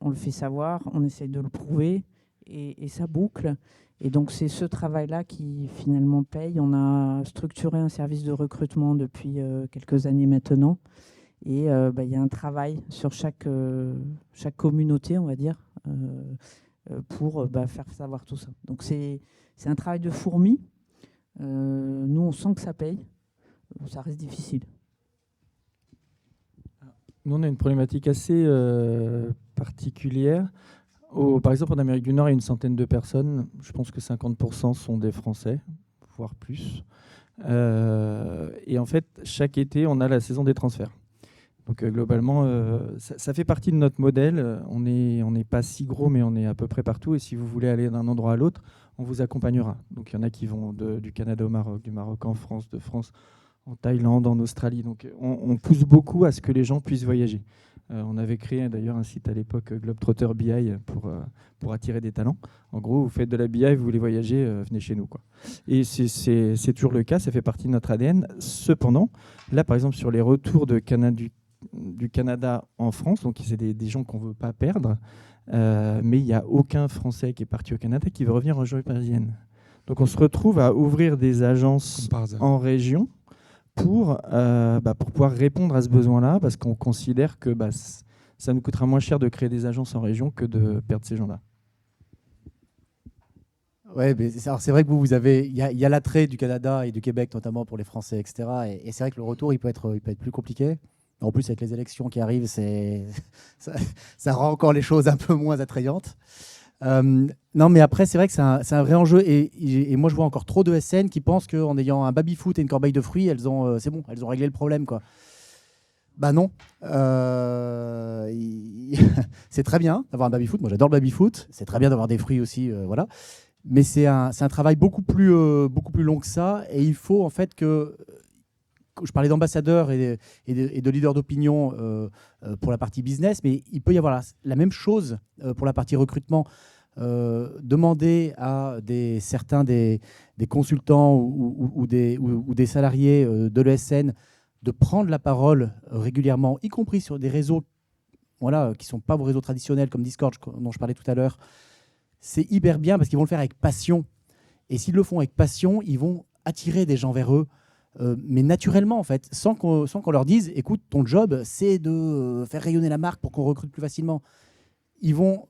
on le fait savoir, on essaye de le prouver, et ça boucle. Et donc c'est ce travail-là qui finalement paye. On a structuré un service de recrutement depuis quelques années maintenant. Et il y a un travail sur chaque communauté, on va dire, pour faire savoir tout ça. Donc c'est un travail de fourmi. Nous, on sent que ça paye. Ça reste difficile. Nous, on a une problématique assez particulière. Par exemple, en Amérique du Nord, il y a une centaine de personnes. Je pense que 50% sont des Français, voire plus. Et en fait, chaque été, on a la saison des transferts. Donc globalement, ça fait partie de notre modèle. On n'est pas si gros, mais on est à peu près partout. Et si vous voulez aller d'un endroit à l'autre, on vous accompagnera. Donc il y en a qui vont du Canada au Maroc, du Maroc en France, de France en Thaïlande, en Australie. Donc on pousse beaucoup à ce que les gens puissent voyager. On avait créé d'ailleurs un site à l'époque, Globetrotter BI, pour attirer des talents. En gros, vous faites de la BI, vous voulez voyager, venez chez nous, quoi. Et c'est toujours le cas, ça fait partie de notre ADN. Cependant, là par exemple sur les retours du Canada en France, donc c'est des gens qu'on ne veut pas perdre, mais il n'y a aucun Français qui est parti au Canada qui veut revenir en région parisienne. Donc on se retrouve à ouvrir des agences en région pour pouvoir répondre à ce besoin-là, parce qu'on considère que ça nous coûtera moins cher de créer des agences en région que de perdre ces gens-là. Ouais, mais c'est vrai que il y a l'attrait du Canada et du Québec, notamment pour les Français, etc. Et c'est vrai que le retour, il peut être plus compliqué. En plus, avec les élections qui arrivent, ça rend encore les choses un peu moins attrayantes. Non, mais après, c'est vrai que c'est un vrai enjeu. Et moi, je vois encore trop de SN qui pensent qu'en ayant un baby-foot et une corbeille de fruits, c'est bon, elles ont réglé le problème, quoi. Bah non. C'est très bien d'avoir un baby-foot. Moi, j'adore le baby-foot. C'est très bien d'avoir des fruits aussi, voilà. Mais c'est un travail beaucoup plus long que ça. Et il faut en fait que... Je parlais d'ambassadeurs et de leaders d'opinion pour la partie business, mais il peut y avoir la même chose pour la partie recrutement. Demander à certains des consultants ou des salariés de l'ESN de prendre la parole régulièrement, y compris sur des réseaux qui ne sont pas vos réseaux traditionnels comme Discord dont je parlais tout à l'heure, c'est hyper bien parce qu'ils vont le faire avec passion. Et s'ils le font avec passion, ils vont attirer des gens vers eux. Mais naturellement, en fait, sans qu'on leur dise, écoute, ton job, c'est de faire rayonner la marque pour qu'on recrute plus facilement. Ils vont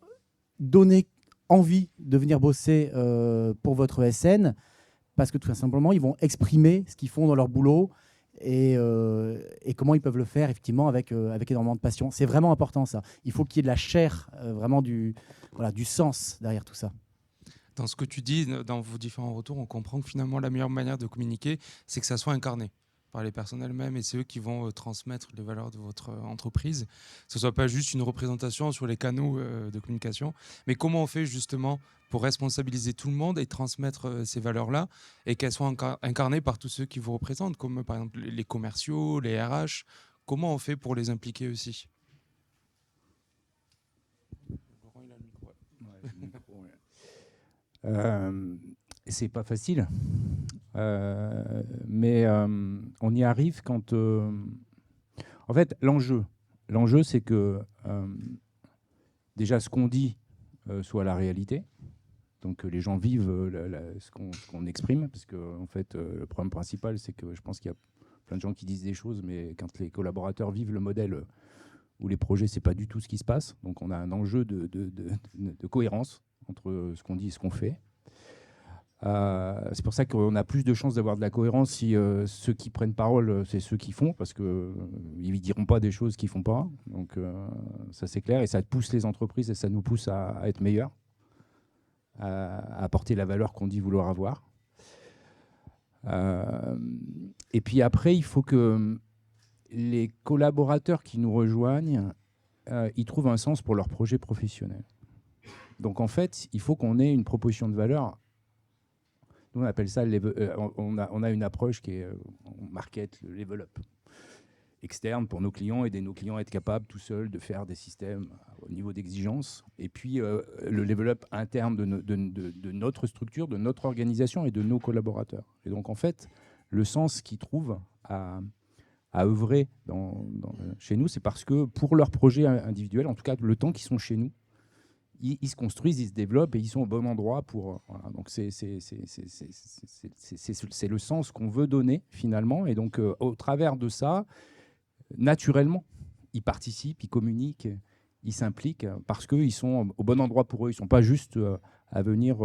donner envie de venir bosser pour votre ESN parce que tout simplement, ils vont exprimer ce qu'ils font dans leur boulot et comment ils peuvent le faire effectivement avec énormément de passion. C'est vraiment important, ça. Il faut qu'il y ait de la chair, vraiment du sens derrière tout ça. Dans ce que tu dis, dans vos différents retours, on comprend que finalement, la meilleure manière de communiquer, c'est que ça soit incarné par les personnes elles-mêmes et c'est eux qui vont transmettre les valeurs de votre entreprise. Que ce ne soit pas juste une représentation sur les canaux de communication, mais comment on fait justement pour responsabiliser tout le monde et transmettre ces valeurs-là et qu'elles soient incarnées par tous ceux qui vous représentent, comme par exemple les commerciaux, les RH. Comment on fait pour les impliquer aussi ? C'est pas facile, mais on y arrive quand... En fait, l'enjeu, c'est que déjà ce qu'on dit soit la réalité, donc que les gens vivent ce qu'on exprime, parce que en fait, le problème principal, c'est que je pense qu'il y a plein de gens qui disent des choses, mais quand les collaborateurs vivent le modèle ou les projets, c'est pas du tout ce qui se passe. Donc on a un enjeu de cohérence entre ce qu'on dit et ce qu'on fait. C'est pour ça qu'on a plus de chances d'avoir de la cohérence si ceux qui prennent parole, c'est ceux qui font, parce qu'ils ne diront pas des choses qu'ils ne font pas. Donc ça, c'est clair. Et ça pousse les entreprises et ça nous pousse à être meilleurs, à apporter la valeur qu'on dit vouloir avoir. Et puis après, il faut que les collaborateurs qui nous rejoignent, ils trouvent un sens pour leur projet professionnel. Donc en fait, il faut qu'on ait une proposition de valeur. Nous, on appelle ça, on a une approche qui est, on market le level up externe pour nos clients, aider nos clients à être capables tout seuls de faire des systèmes au niveau d'exigence. Et puis le level up interne de notre structure, de notre organisation et de nos collaborateurs. Et donc en fait, le sens qu'ils trouvent à œuvrer chez nous, c'est parce que pour leurs projets individuels, en tout cas le temps qu'ils sont chez nous, ils se construisent, ils se développent et ils sont au bon endroit pour... Voilà. Donc c'est le sens qu'on veut donner finalement. Et donc au travers de ça, naturellement, ils participent, ils communiquent, ils s'impliquent parce qu'ils sont au bon endroit pour eux. Ils ne sont pas juste à venir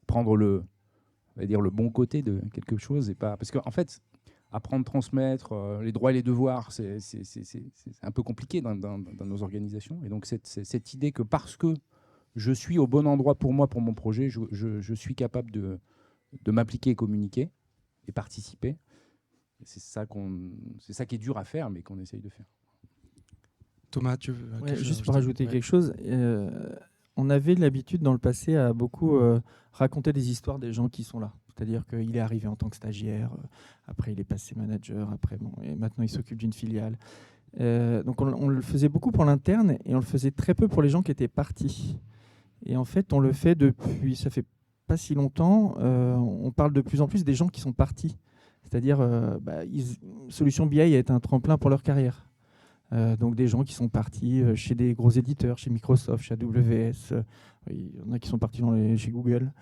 prendre le bon côté de quelque chose. Et pas... Parce qu'en fait... apprendre, transmettre, les droits et les devoirs, c'est un peu compliqué dans nos organisations. Et donc, cette idée que parce que je suis au bon endroit pour moi, pour mon projet, je suis capable de m'impliquer et communiquer et participer. C'est ça qui est dur à faire, mais qu'on essaye de faire. Thomas, tu veux juste pour rajouter quelque chose, on avait l'habitude dans le passé à beaucoup raconter des histoires des gens qui sont là. C'est-à-dire qu'il est arrivé en tant que stagiaire, après il est passé manager, et maintenant il s'occupe d'une filiale. Donc on le faisait beaucoup pour l'interne et on le faisait très peu pour les gens qui étaient partis. Et en fait, on le fait depuis, ça fait pas si longtemps, on parle de plus en plus des gens qui sont partis. C'est-à-dire, Solutions BI a été un tremplin pour leur carrière. Donc des gens qui sont partis chez des gros éditeurs, chez Microsoft, chez AWS, il y en a qui sont partis chez Google.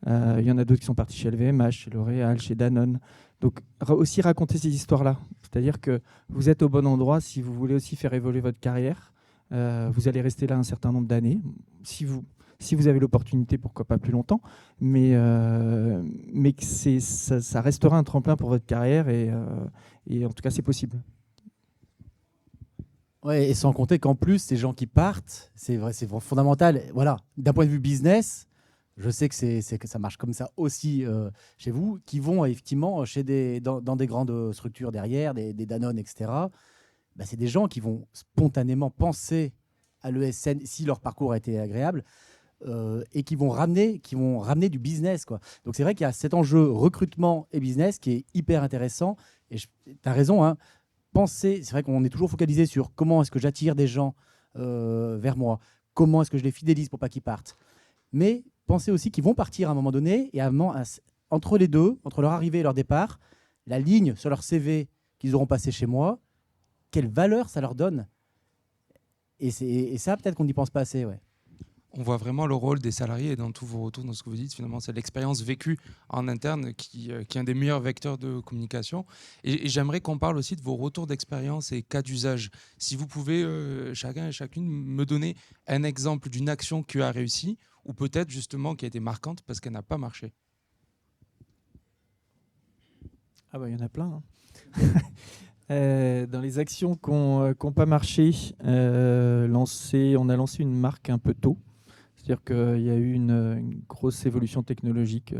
Il y en a d'autres qui sont partis chez LVMH, chez L'Oréal, chez Danone. Donc aussi raconter ces histoires-là. C'est-à-dire que vous êtes au bon endroit si vous voulez aussi faire évoluer votre carrière. Vous allez rester là un certain nombre d'années. Si vous avez l'opportunité, pourquoi pas plus longtemps. Mais que ça restera un tremplin pour votre carrière et en tout cas, c'est possible. Ouais, et sans compter qu'en plus, ces gens qui partent, c'est vrai, c'est fondamental. Voilà, d'un point de vue business, je sais que ça marche comme ça aussi chez vous, qui vont effectivement dans des grandes structures derrière, des Danone, etc. Bah, c'est des gens qui vont spontanément penser à l'ESN si leur parcours a été agréable et qui vont ramener du business, quoi. Donc c'est vrai qu'il y a cet enjeu recrutement et business qui est hyper intéressant. Et tu as raison, hein, c'est vrai qu'on est toujours focalisé sur comment est-ce que j'attire des gens vers moi, comment est-ce que je les fidélise pour pas qu'ils partent. Mais pensez aussi qu'ils vont partir à un moment donné et entre les deux, entre leur arrivée et leur départ, la ligne sur leur CV qu'ils auront passé chez moi, quelle valeur ça leur donne. Et ça, peut-être qu'on n'y pense pas assez. Ouais. On voit vraiment le rôle des salariés et dans tous vos retours, dans ce que vous dites, finalement, c'est l'expérience vécue en interne qui est un des meilleurs vecteurs de communication. Et j'aimerais qu'on parle aussi de vos retours d'expérience et cas d'usage. Si vous pouvez, chacun et chacune, me donner un exemple d'une action qui a réussi ou peut-être justement qui a été marquante parce qu'elle n'a pas marché. Ah bah, il y en a plein. Hein. Dans les actions qui n'ont pas marché, on a lancé une marque un peu tôt. C'est-à-dire qu'il y a eu une grosse évolution technologique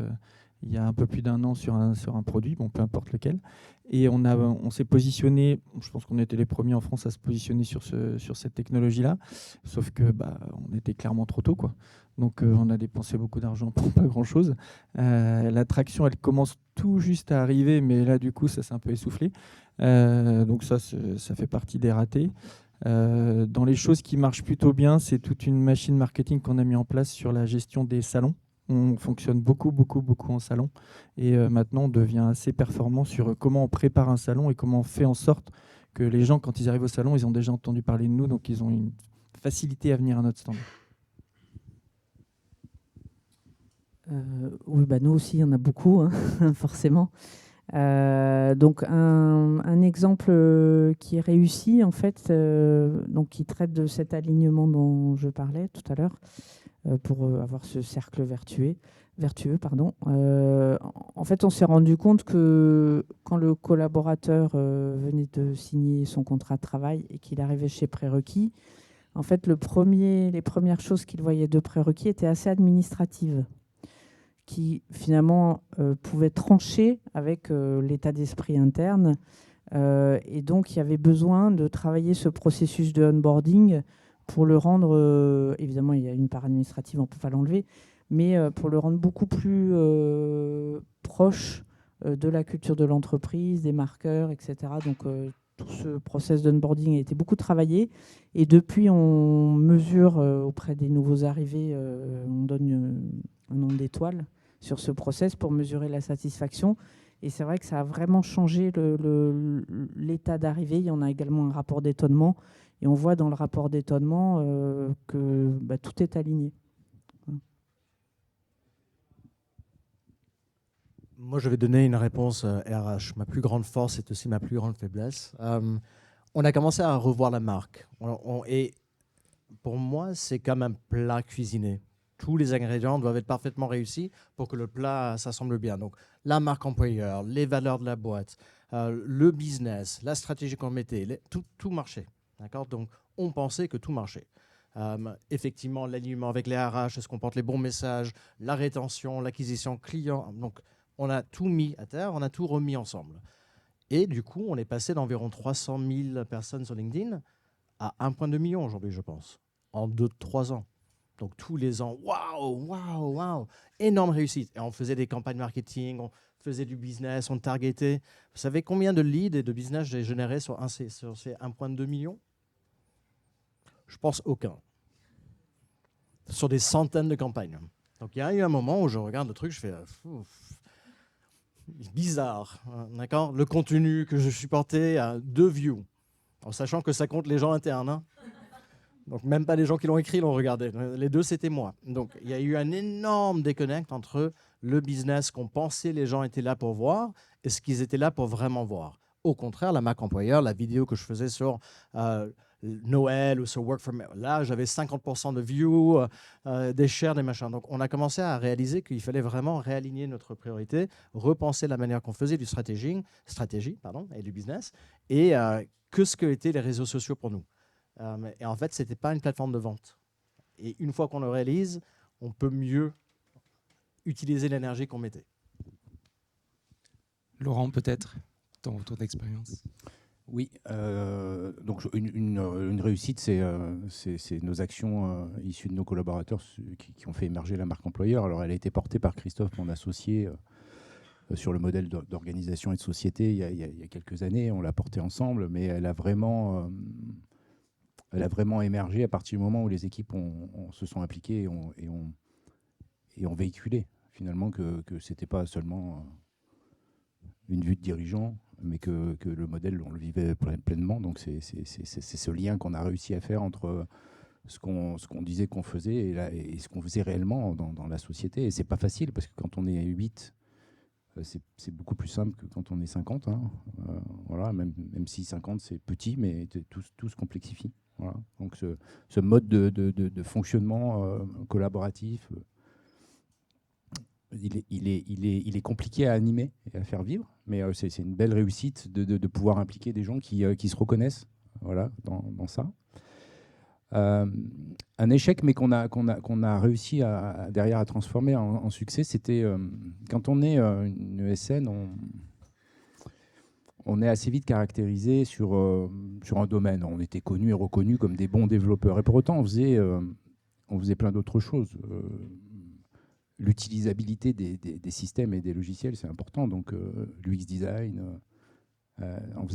il y a un peu plus d'1 an sur un produit, bon, peu importe lequel. Et on s'est positionné, je pense qu'on était les premiers en France à se positionner sur cette technologie-là, sauf que on était clairement trop tôt, quoi. Donc on a dépensé beaucoup d'argent pour pas grand-chose. La traction, elle commence tout juste à arriver, mais là, du coup, ça s'est un peu essoufflé. Donc ça fait partie des ratés. Dans les choses qui marchent plutôt bien, c'est toute une machine marketing qu'on a mis en place sur la gestion des salons. On fonctionne beaucoup en salon et maintenant on devient assez performant sur comment on prépare un salon et comment on fait en sorte que les gens, quand ils arrivent au salon, ils ont déjà entendu parler de nous, donc ils ont une facilité à venir à notre stand. Oui, nous aussi, il y en a beaucoup, hein, forcément. Donc un exemple qui est réussi, en fait, donc qui traite de cet alignement dont je parlais tout à l'heure, pour avoir ce cercle vertueux. En fait, on s'est rendu compte que quand le collaborateur venait de signer son contrat de travail et qu'il arrivait chez Prérequis, en fait, les premières choses qu'il voyait de Prérequis étaient assez administratives, qui finalement pouvaient trancher avec l'état d'esprit interne. Et donc, il y avait besoin de travailler ce processus de onboarding pour le rendre, évidemment, il y a une part administrative, on ne peut pas l'enlever, mais pour le rendre beaucoup plus proche de la culture de l'entreprise, des marqueurs, etc. Donc, tout ce process d'onboarding a été beaucoup travaillé. Et depuis, on mesure auprès des nouveaux arrivés, on donne un nombre d'étoiles sur ce process pour mesurer la satisfaction. Et c'est vrai que ça a vraiment changé l'état d'arrivée. Il y en a également un rapport d'étonnement. Et on voit dans le rapport d'étonnement que tout est aligné. Moi, je vais donner une réponse RH. Ma plus grande force est aussi ma plus grande faiblesse. On a commencé à revoir la marque. Et pour moi, c'est comme un plat cuisiné. Tous les ingrédients doivent être parfaitement réussis pour que le plat s'assemble bien. Donc, la marque employeur, les valeurs de la boîte, le business, la stratégie qu'on mettait, tout marchait. D'accord ? Donc, on pensait que tout marchait. Effectivement, l'alignement avec les RH, est-ce qu'on porte les bons messages, la rétention, l'acquisition client. Donc, on a tout mis à terre, on a tout remis ensemble. Et du coup, on est passé d'environ 300 000 personnes sur LinkedIn à 1,2 million aujourd'hui, je pense, en 2-3 ans. Donc, tous les ans, waouh, énorme réussite. Et on faisait des campagnes marketing, on faisait du business, on targetait. Vous savez combien de leads et de business j'ai généré sur ces 1,2 million ? Je pense aucun. Sur des centaines de campagnes. Donc, il y a eu un moment où je regarde le truc, je fais bizarre, d'accord ? Le contenu que je supportais à 2 views, en sachant que ça compte les gens internes. Hein. Donc, même pas les gens qui l'ont écrit l'ont regardé. Les 2, c'était moi. Donc, il y a eu un énorme déconnect entre le business qu'on pensait les gens étaient là pour voir et ce qu'ils étaient là pour vraiment voir. Au contraire, la marque employeur, la vidéo que je faisais sur Noël ou sur Work From Home, là, j'avais 50% de views, des shares, des machins. Donc, on a commencé à réaliser qu'il fallait vraiment réaligner notre priorité, repenser la manière qu'on faisait du stratégie et du business, et que ce qu'étaient les réseaux sociaux pour nous. Et en fait, ce n'était pas une plateforme de vente. Et une fois qu'on le réalise, on peut mieux utiliser l'énergie qu'on mettait. Laurent, peut-être, ton retour d'expérience. Oui, donc une réussite, c'est nos actions issues de nos collaborateurs qui ont fait émerger la marque employeur. Alors, elle a été portée par Christophe, mon associé, sur le modèle d'organisation et de société il y a quelques années. On l'a portée ensemble, mais elle a vraiment émergé à partir du moment où les équipes se sont impliquées et ont véhiculé finalement que ce n'était pas seulement une vue de dirigeant, mais que le modèle, on le vivait pleinement. Donc c'est ce lien qu'on a réussi à faire entre ce qu'on disait qu'on faisait et ce qu'on faisait réellement dans la société. Et c'est pas facile, parce que quand on est 8, c'est beaucoup plus simple que quand on est 50. Hein. Voilà, même si 50 c'est petit, mais tout se complexifie. Voilà. Donc ce mode de fonctionnement collaboratif, il est compliqué à animer et à faire vivre, mais c'est une belle réussite de pouvoir impliquer des gens qui se reconnaissent, voilà, dans ça. Un échec, mais qu'on a réussi derrière à transformer en succès, c'était quand on est une ESN, on est assez vite caractérisé sur un domaine. On était connus et reconnus comme des bons développeurs, et pour autant on faisait plein d'autres choses. L'utilisabilité des systèmes et des logiciels, c'est important. Donc, l'UX design, on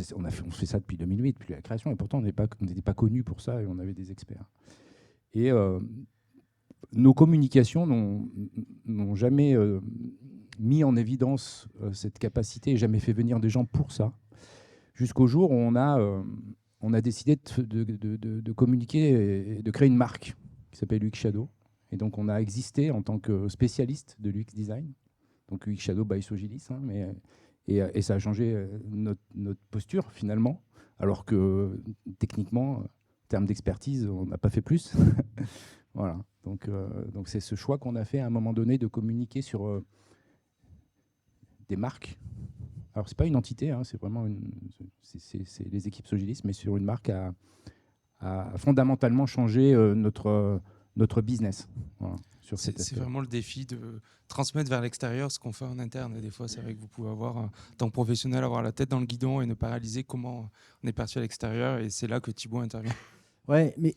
fait ça depuis 2008, depuis la création, et pourtant, on n'était pas connus pour ça, et on avait des experts. Et nos communications n'ont jamais mis en évidence cette capacité, et jamais fait venir des gens pour ça, jusqu'au jour où on a décidé de communiquer et de créer une marque qui s'appelle UX Shadow. Et donc, on a existé en tant que spécialiste de l'UX design, donc UX Shadow by Sogilis, hein, et ça a changé notre posture finalement, alors que techniquement, en termes d'expertise, on n'a pas fait plus. Voilà. Donc c'est ce choix qu'on a fait à un moment donné de communiquer sur des marques. Alors, c'est pas une entité, hein, c'est vraiment c'est les équipes Sogilis, mais sur une marque a fondamentalement changé notre business. Voilà, c'est vraiment le défi de transmettre vers l'extérieur ce qu'on fait en interne. Et des fois, c'est vrai que vous pouvez avoir, en tant que professionnel, avoir la tête dans le guidon et ne pas réaliser comment on est perçu à l'extérieur. Et c'est là que Thibaut intervient. Ouais, mais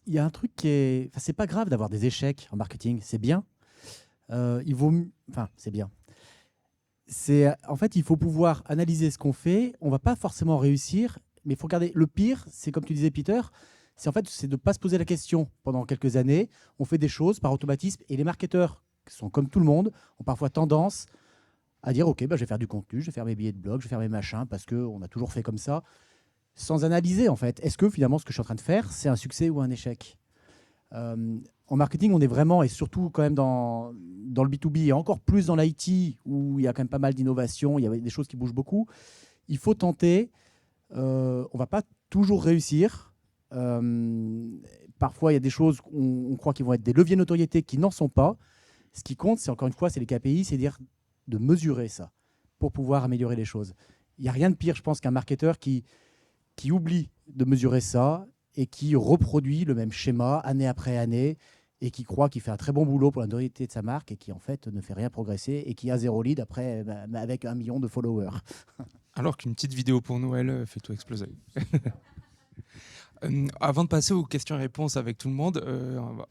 il y a un truc qui est... Enfin, c'est pas grave d'avoir des échecs en marketing, c'est bien. C'est bien. En fait, il faut pouvoir analyser ce qu'on fait. On va pas forcément réussir, mais il faut regarder. Le pire, c'est comme tu disais, Peter, c'est de ne pas se poser la question pendant quelques années. On fait des choses par automatisme, et les marketeurs, qui sont comme tout le monde, ont parfois tendance à dire « Ok, je vais faire du contenu, je vais faire mes billets de blog, je vais faire mes machins, parce qu'on a toujours fait comme ça », sans analyser, en fait. Est-ce que finalement, ce que je suis en train de faire, c'est un succès ou un échec ? En marketing, on est vraiment, et surtout quand même dans le B2B, et encore plus dans l'IT, où il y a quand même pas mal d'innovations, il y a des choses qui bougent beaucoup. Il faut tenter. On ne va pas toujours réussir. Parfois, il y a des choses qu'on croit qu'ils vont être des leviers de notoriété qui n'en sont pas. Ce qui compte, c'est encore une fois, c'est les KPI, c'est dire de mesurer ça pour pouvoir améliorer les choses. Il n'y a rien de pire, je pense, qu'un marketeur qui oublie de mesurer ça et qui reproduit le même schéma année après année et qui croit qu'il fait un très bon boulot pour la notoriété de sa marque et qui, en fait, ne fait rien progresser et qui a 0 lead après avec 1 million de followers. Alors qu'une petite vidéo pour Noël fait tout exploser. Avant de passer aux questions-réponses avec tout le monde,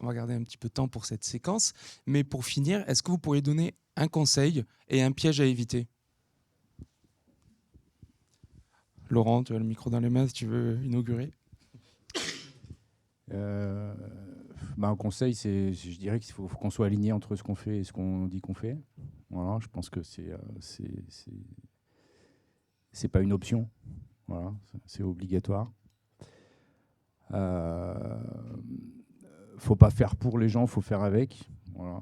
on va garder un petit peu de temps pour cette séquence. Mais pour finir, est-ce que vous pourriez donner un conseil et un piège à éviter ? Laurent, tu as le micro dans les mains si tu veux inaugurer. Un conseil, je dirais qu'il faut qu'on soit aligné entre ce qu'on fait et ce qu'on dit qu'on fait. Voilà, je pense que c'est pas une option. Voilà, c'est obligatoire. Faut pas faire pour les gens, faut faire avec. Voilà.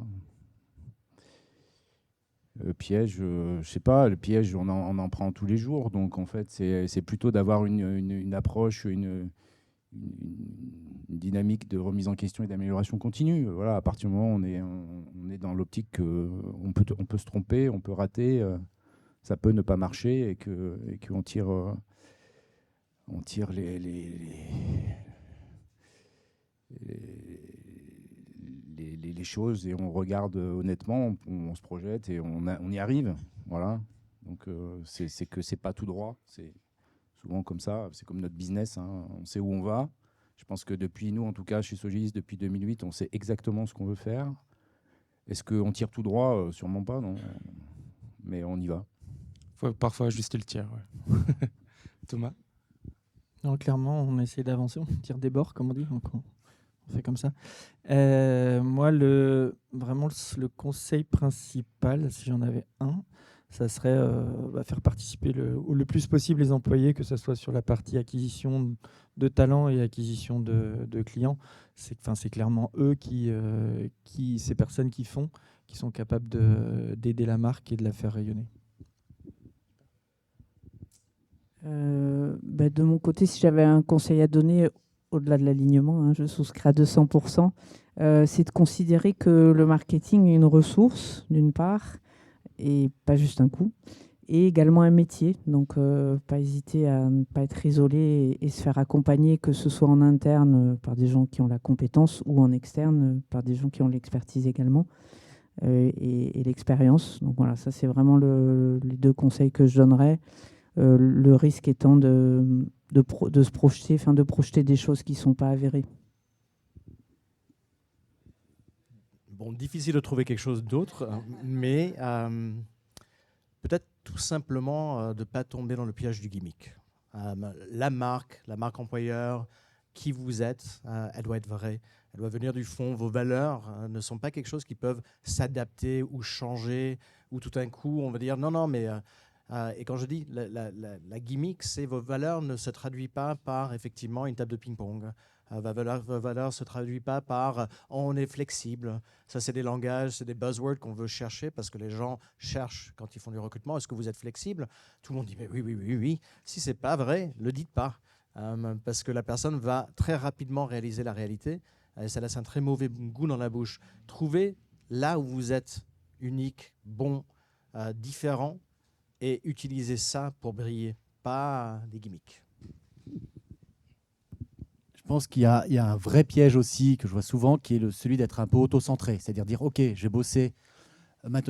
Le piège, je sais pas, le piège, on en prend tous les jours. Donc en fait, c'est plutôt d'avoir une approche, une dynamique de remise en question et d'amélioration continue. Voilà, à partir du moment où on est dans l'optique qu'on peut se tromper, on peut rater, ça peut ne pas marcher et qu'on tire les choses et on regarde honnêtement, on se projette et on y arrive. Voilà. Donc c'est que c'est pas tout droit. C'est souvent comme ça. C'est comme notre business. Hein. On sait où on va. Je pense que depuis nous, en tout cas chez Sogis, depuis 2008, on sait exactement ce qu'on veut faire. Est-ce qu'on tire tout droit? Sûrement pas, non. Mais on y va. Faut parfois ajuster le tir. Ouais. Thomas? Non, clairement, on essaie d'avancer, on tire des bords, comme on dit, donc on fait comme ça. Moi, vraiment, le conseil principal, si j'en avais un, ça serait faire participer le plus possible les employés, que ce soit sur la partie acquisition de talents et acquisition de clients. C'est clairement eux ces personnes qui sont capables d'aider la marque et de la faire rayonner. De mon côté, si j'avais un conseil à donner, au-delà de l'alignement, hein, je souscris à 200%, c'est de considérer que le marketing est une ressource, d'une part, et pas juste un coût, et également un métier. Donc, pas hésiter à ne pas être isolé et se faire accompagner, que ce soit en interne par des gens qui ont la compétence ou en externe par des gens qui ont l'expertise également et l'expérience. Donc voilà, ça c'est vraiment les deux conseils que je donnerais. Le risque étant de se projeter, de projeter des choses qui ne sont pas avérées. Bon, difficile de trouver quelque chose d'autre, mais peut-être tout simplement de ne pas tomber dans le piège du gimmick. La marque employeur, qui vous êtes, elle doit être vraie, elle doit venir du fond. Vos valeurs ne sont pas quelque chose qui peuvent s'adapter ou changer, ou tout d'un coup on va dire non, mais... et quand je dis la gimmick, c'est vos valeurs ne se traduisent pas par effectivement une table de ping-pong. Vos valeurs ne se traduisent pas par on est flexible. Ça, c'est des langages, c'est des buzzwords qu'on veut chercher parce que les gens cherchent quand ils font du recrutement. Est-ce que vous êtes flexible? Tout le monde dit mais oui. Si ce n'est pas vrai, ne le dites pas. Parce que la personne va très rapidement réaliser la réalité. Et ça laisse un très mauvais goût dans la bouche. Trouvez là où vous êtes unique, bon, différent, et utilisez ça pour briller, pas des gimmicks. Je pense qu'il y a un vrai piège aussi que je vois souvent, qui est celui d'être un peu auto-centré. C'est-à-dire dire, OK, j'ai bossé ma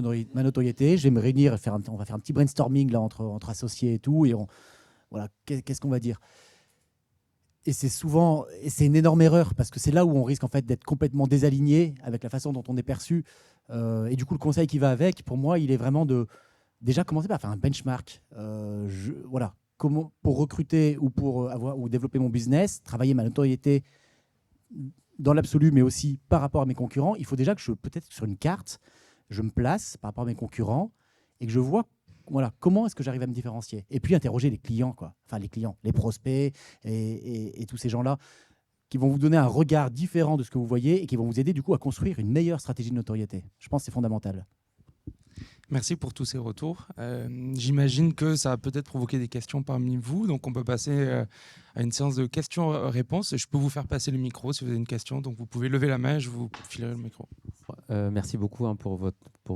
notoriété, je vais me réunir, on va faire un petit brainstorming là, entre associés et tout, et voilà, qu'est-ce qu'on va dire? Et c'est une énorme erreur, parce que c'est là où on risque en fait d'être complètement désaligné avec la façon dont on est perçu. Et du coup, le conseil qui va avec, pour moi, il est vraiment de déjà commencer par faire un benchmark. Voilà, comment, pour recruter ou pour ou développer mon business, travailler ma notoriété dans l'absolu, mais aussi par rapport à mes concurrents. Il faut déjà que peut-être sur une carte, je me place par rapport à mes concurrents et que je vois voilà, comment est-ce que j'arrive à me différencier. Et puis interroger les clients, quoi. Enfin les clients, les prospects et tous ces gens-là qui vont vous donner un regard différent de ce que vous voyez et qui vont vous aider du coup à construire une meilleure stratégie de notoriété. Je pense que c'est fondamental. Merci pour tous ces retours. J'imagine que ça va peut-être provoquer des questions parmi vous, donc on peut passer à une séance de questions-réponses. Je peux vous faire passer le micro si vous avez une question, donc vous pouvez lever la main et je vous filerai le micro. Merci beaucoup pour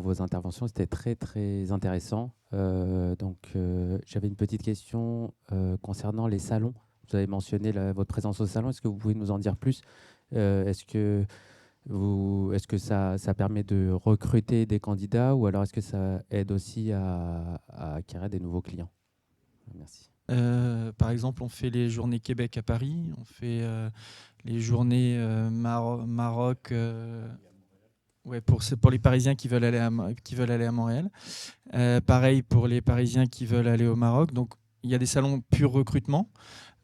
vos interventions, c'était très très intéressant. J'avais une petite question concernant les salons. Vous avez mentionné votre présence au salon, est-ce que vous pouvez nous en dire plus? Est-ce que ça permet de recruter des candidats ou alors est-ce que ça aide aussi à acquérir des nouveaux clients? Merci. Par exemple, on fait les journées Québec à Paris, on fait les journées Maroc pour les Parisiens qui veulent aller à Montréal. Pareil pour les Parisiens qui veulent aller au Maroc. Donc, il y a des salons pur recrutement.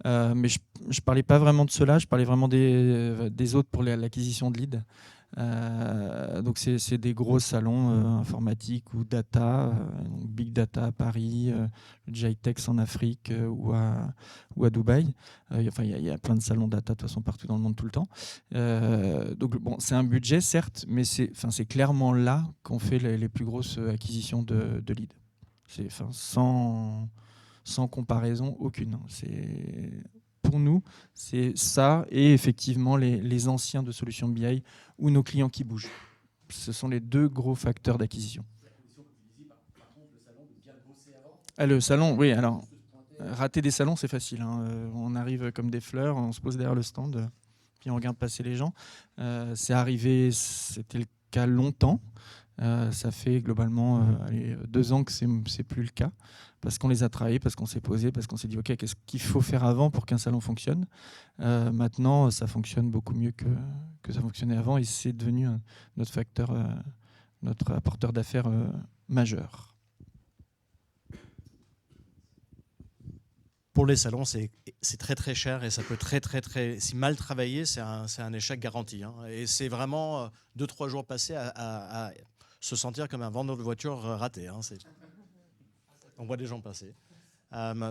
Mais je ne parlais pas vraiment de cela, je parlais vraiment des autres pour l'acquisition de leads. Donc c'est des gros salons informatiques ou data, Big Data à Paris, JTEX en Afrique ou à Dubaï. Il y a plein de salons data de toute façon partout dans le monde tout le temps. Donc bon, c'est un budget certes, mais c'est clairement là qu'on fait les plus grosses acquisitions de leads. Sans comparaison aucune. Pour nous, c'est ça et effectivement les anciens de Solutions BI ou nos clients qui bougent. Ce sont les deux gros facteurs d'acquisition. Le salon, oui. Alors, rater des salons, c'est facile. Hein. On arrive comme des fleurs, on se pose derrière le stand. puis on regarde passer les gens. C'est arrivé, c'était le cas longtemps. Ça fait globalement 2 ans que c'est plus le cas, parce qu'on les a travaillés, parce qu'on s'est posé, parce qu'on s'est dit ok, qu'est-ce qu'il faut faire avant pour qu'un salon fonctionne. Maintenant, ça fonctionne beaucoup mieux que ça fonctionnait avant, et c'est devenu notre facteur, notre apporteur d'affaires majeur. Pour les salons, c'est très très cher et ça peut si mal travaillé, c'est un échec garanti. Hein. Et c'est vraiment 2-3 jours passés à se sentir comme un vendeur de voiture raté. Hein. On voit des gens passer.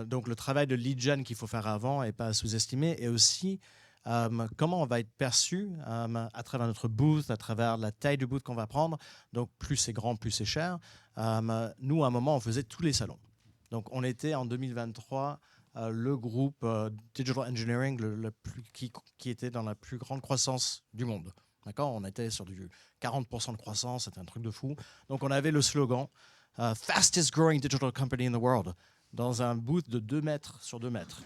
Donc le travail de lead gen qu'il faut faire avant n'est pas à sous-estimer. Et aussi, comment on va être perçu à travers notre booth, à travers la taille du booth qu'on va prendre. Donc plus c'est grand, plus c'est cher. Nous, à un moment, on faisait tous les salons. Donc on était en 2023... le groupe Digital Engineering qui était dans la plus grande croissance du monde. D'accord, on était sur du 40% de croissance, c'était un truc de fou. Donc on avait le slogan Fastest growing digital company in the world, dans un booth de 2 mètres sur 2 mètres.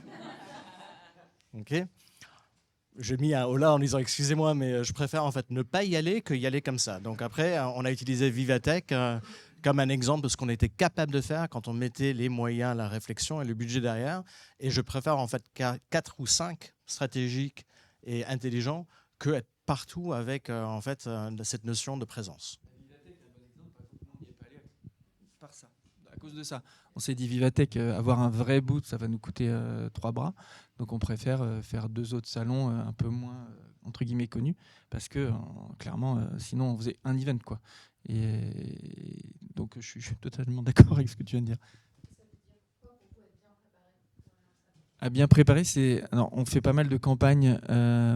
Ok. J'ai mis un holà en disant excusez-moi, mais je préfère en fait ne pas y aller que y aller comme ça. Donc après, on a utilisé Vivatech comme un exemple de ce qu'on était capable de faire quand on mettait les moyens, la réflexion et le budget derrière. Et je préfère en fait 4 ou 5 stratégiques et intelligents que être partout avec en fait cette notion de présence. Par ça, à cause de ça. On s'est dit Vivatech, avoir un vrai boot, ça va nous coûter 3 bras. Donc on préfère faire 2 autres salons un peu moins entre guillemets connus, parce que clairement, sinon on faisait un event quoi. Et donc je suis totalement d'accord avec ce que tu viens de dire. À bien préparer, on fait pas mal de campagnes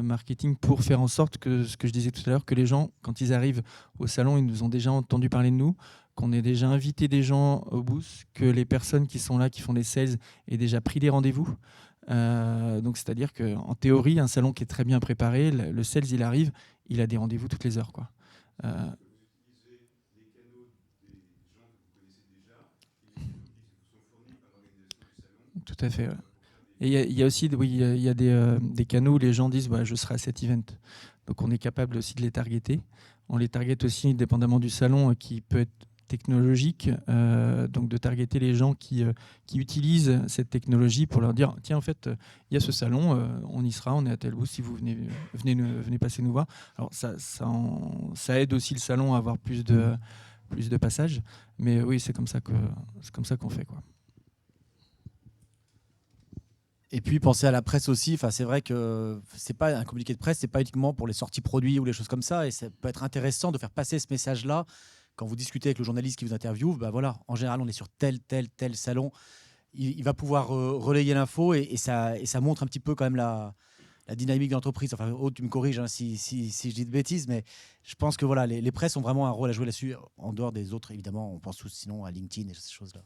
marketing pour faire en sorte que, ce que je disais tout à l'heure, que les gens, quand ils arrivent au salon, ils nous ont déjà entendu parler de nous, qu'on ait déjà invité des gens au booth, que les personnes qui sont là, qui font des sales, aient déjà pris des rendez-vous. Donc c'est-à-dire qu'en théorie, un salon qui est très bien préparé, le sales, il arrive, il a des rendez-vous toutes les heures, quoi. Tout à fait. Ouais. Et il y a aussi il y a des canaux où les gens disent je serai à cet event. Donc on est capable aussi de les targeter. On les target aussi dépendamment du salon qui peut être technologique. Donc de targeter les gens qui utilisent cette technologie pour leur dire tiens, en fait, il y a ce salon, on y sera, on est à tel bout, si vous venez passer nous voir. Alors ça aide aussi le salon à avoir plus de passages. Mais oui, c'est comme ça qu'on fait, quoi. Et puis penser à la presse aussi. Enfin, c'est vrai que c'est pas un communiqué de presse, c'est pas uniquement pour les sorties produits ou les choses comme ça. Et ça peut être intéressant de faire passer ce message-là quand vous discutez avec le journaliste qui vous interviewe. Voilà, en général, on est sur tel salon. Il va pouvoir relayer l'info et ça montre un petit peu quand même la dynamique de l'entreprise. Enfin, tu me corriges si je dis de bêtises, mais je pense que voilà, les presses ont vraiment un rôle à jouer là-dessus. En dehors des autres, évidemment, on pense tous sinon à LinkedIn et ces choses-là.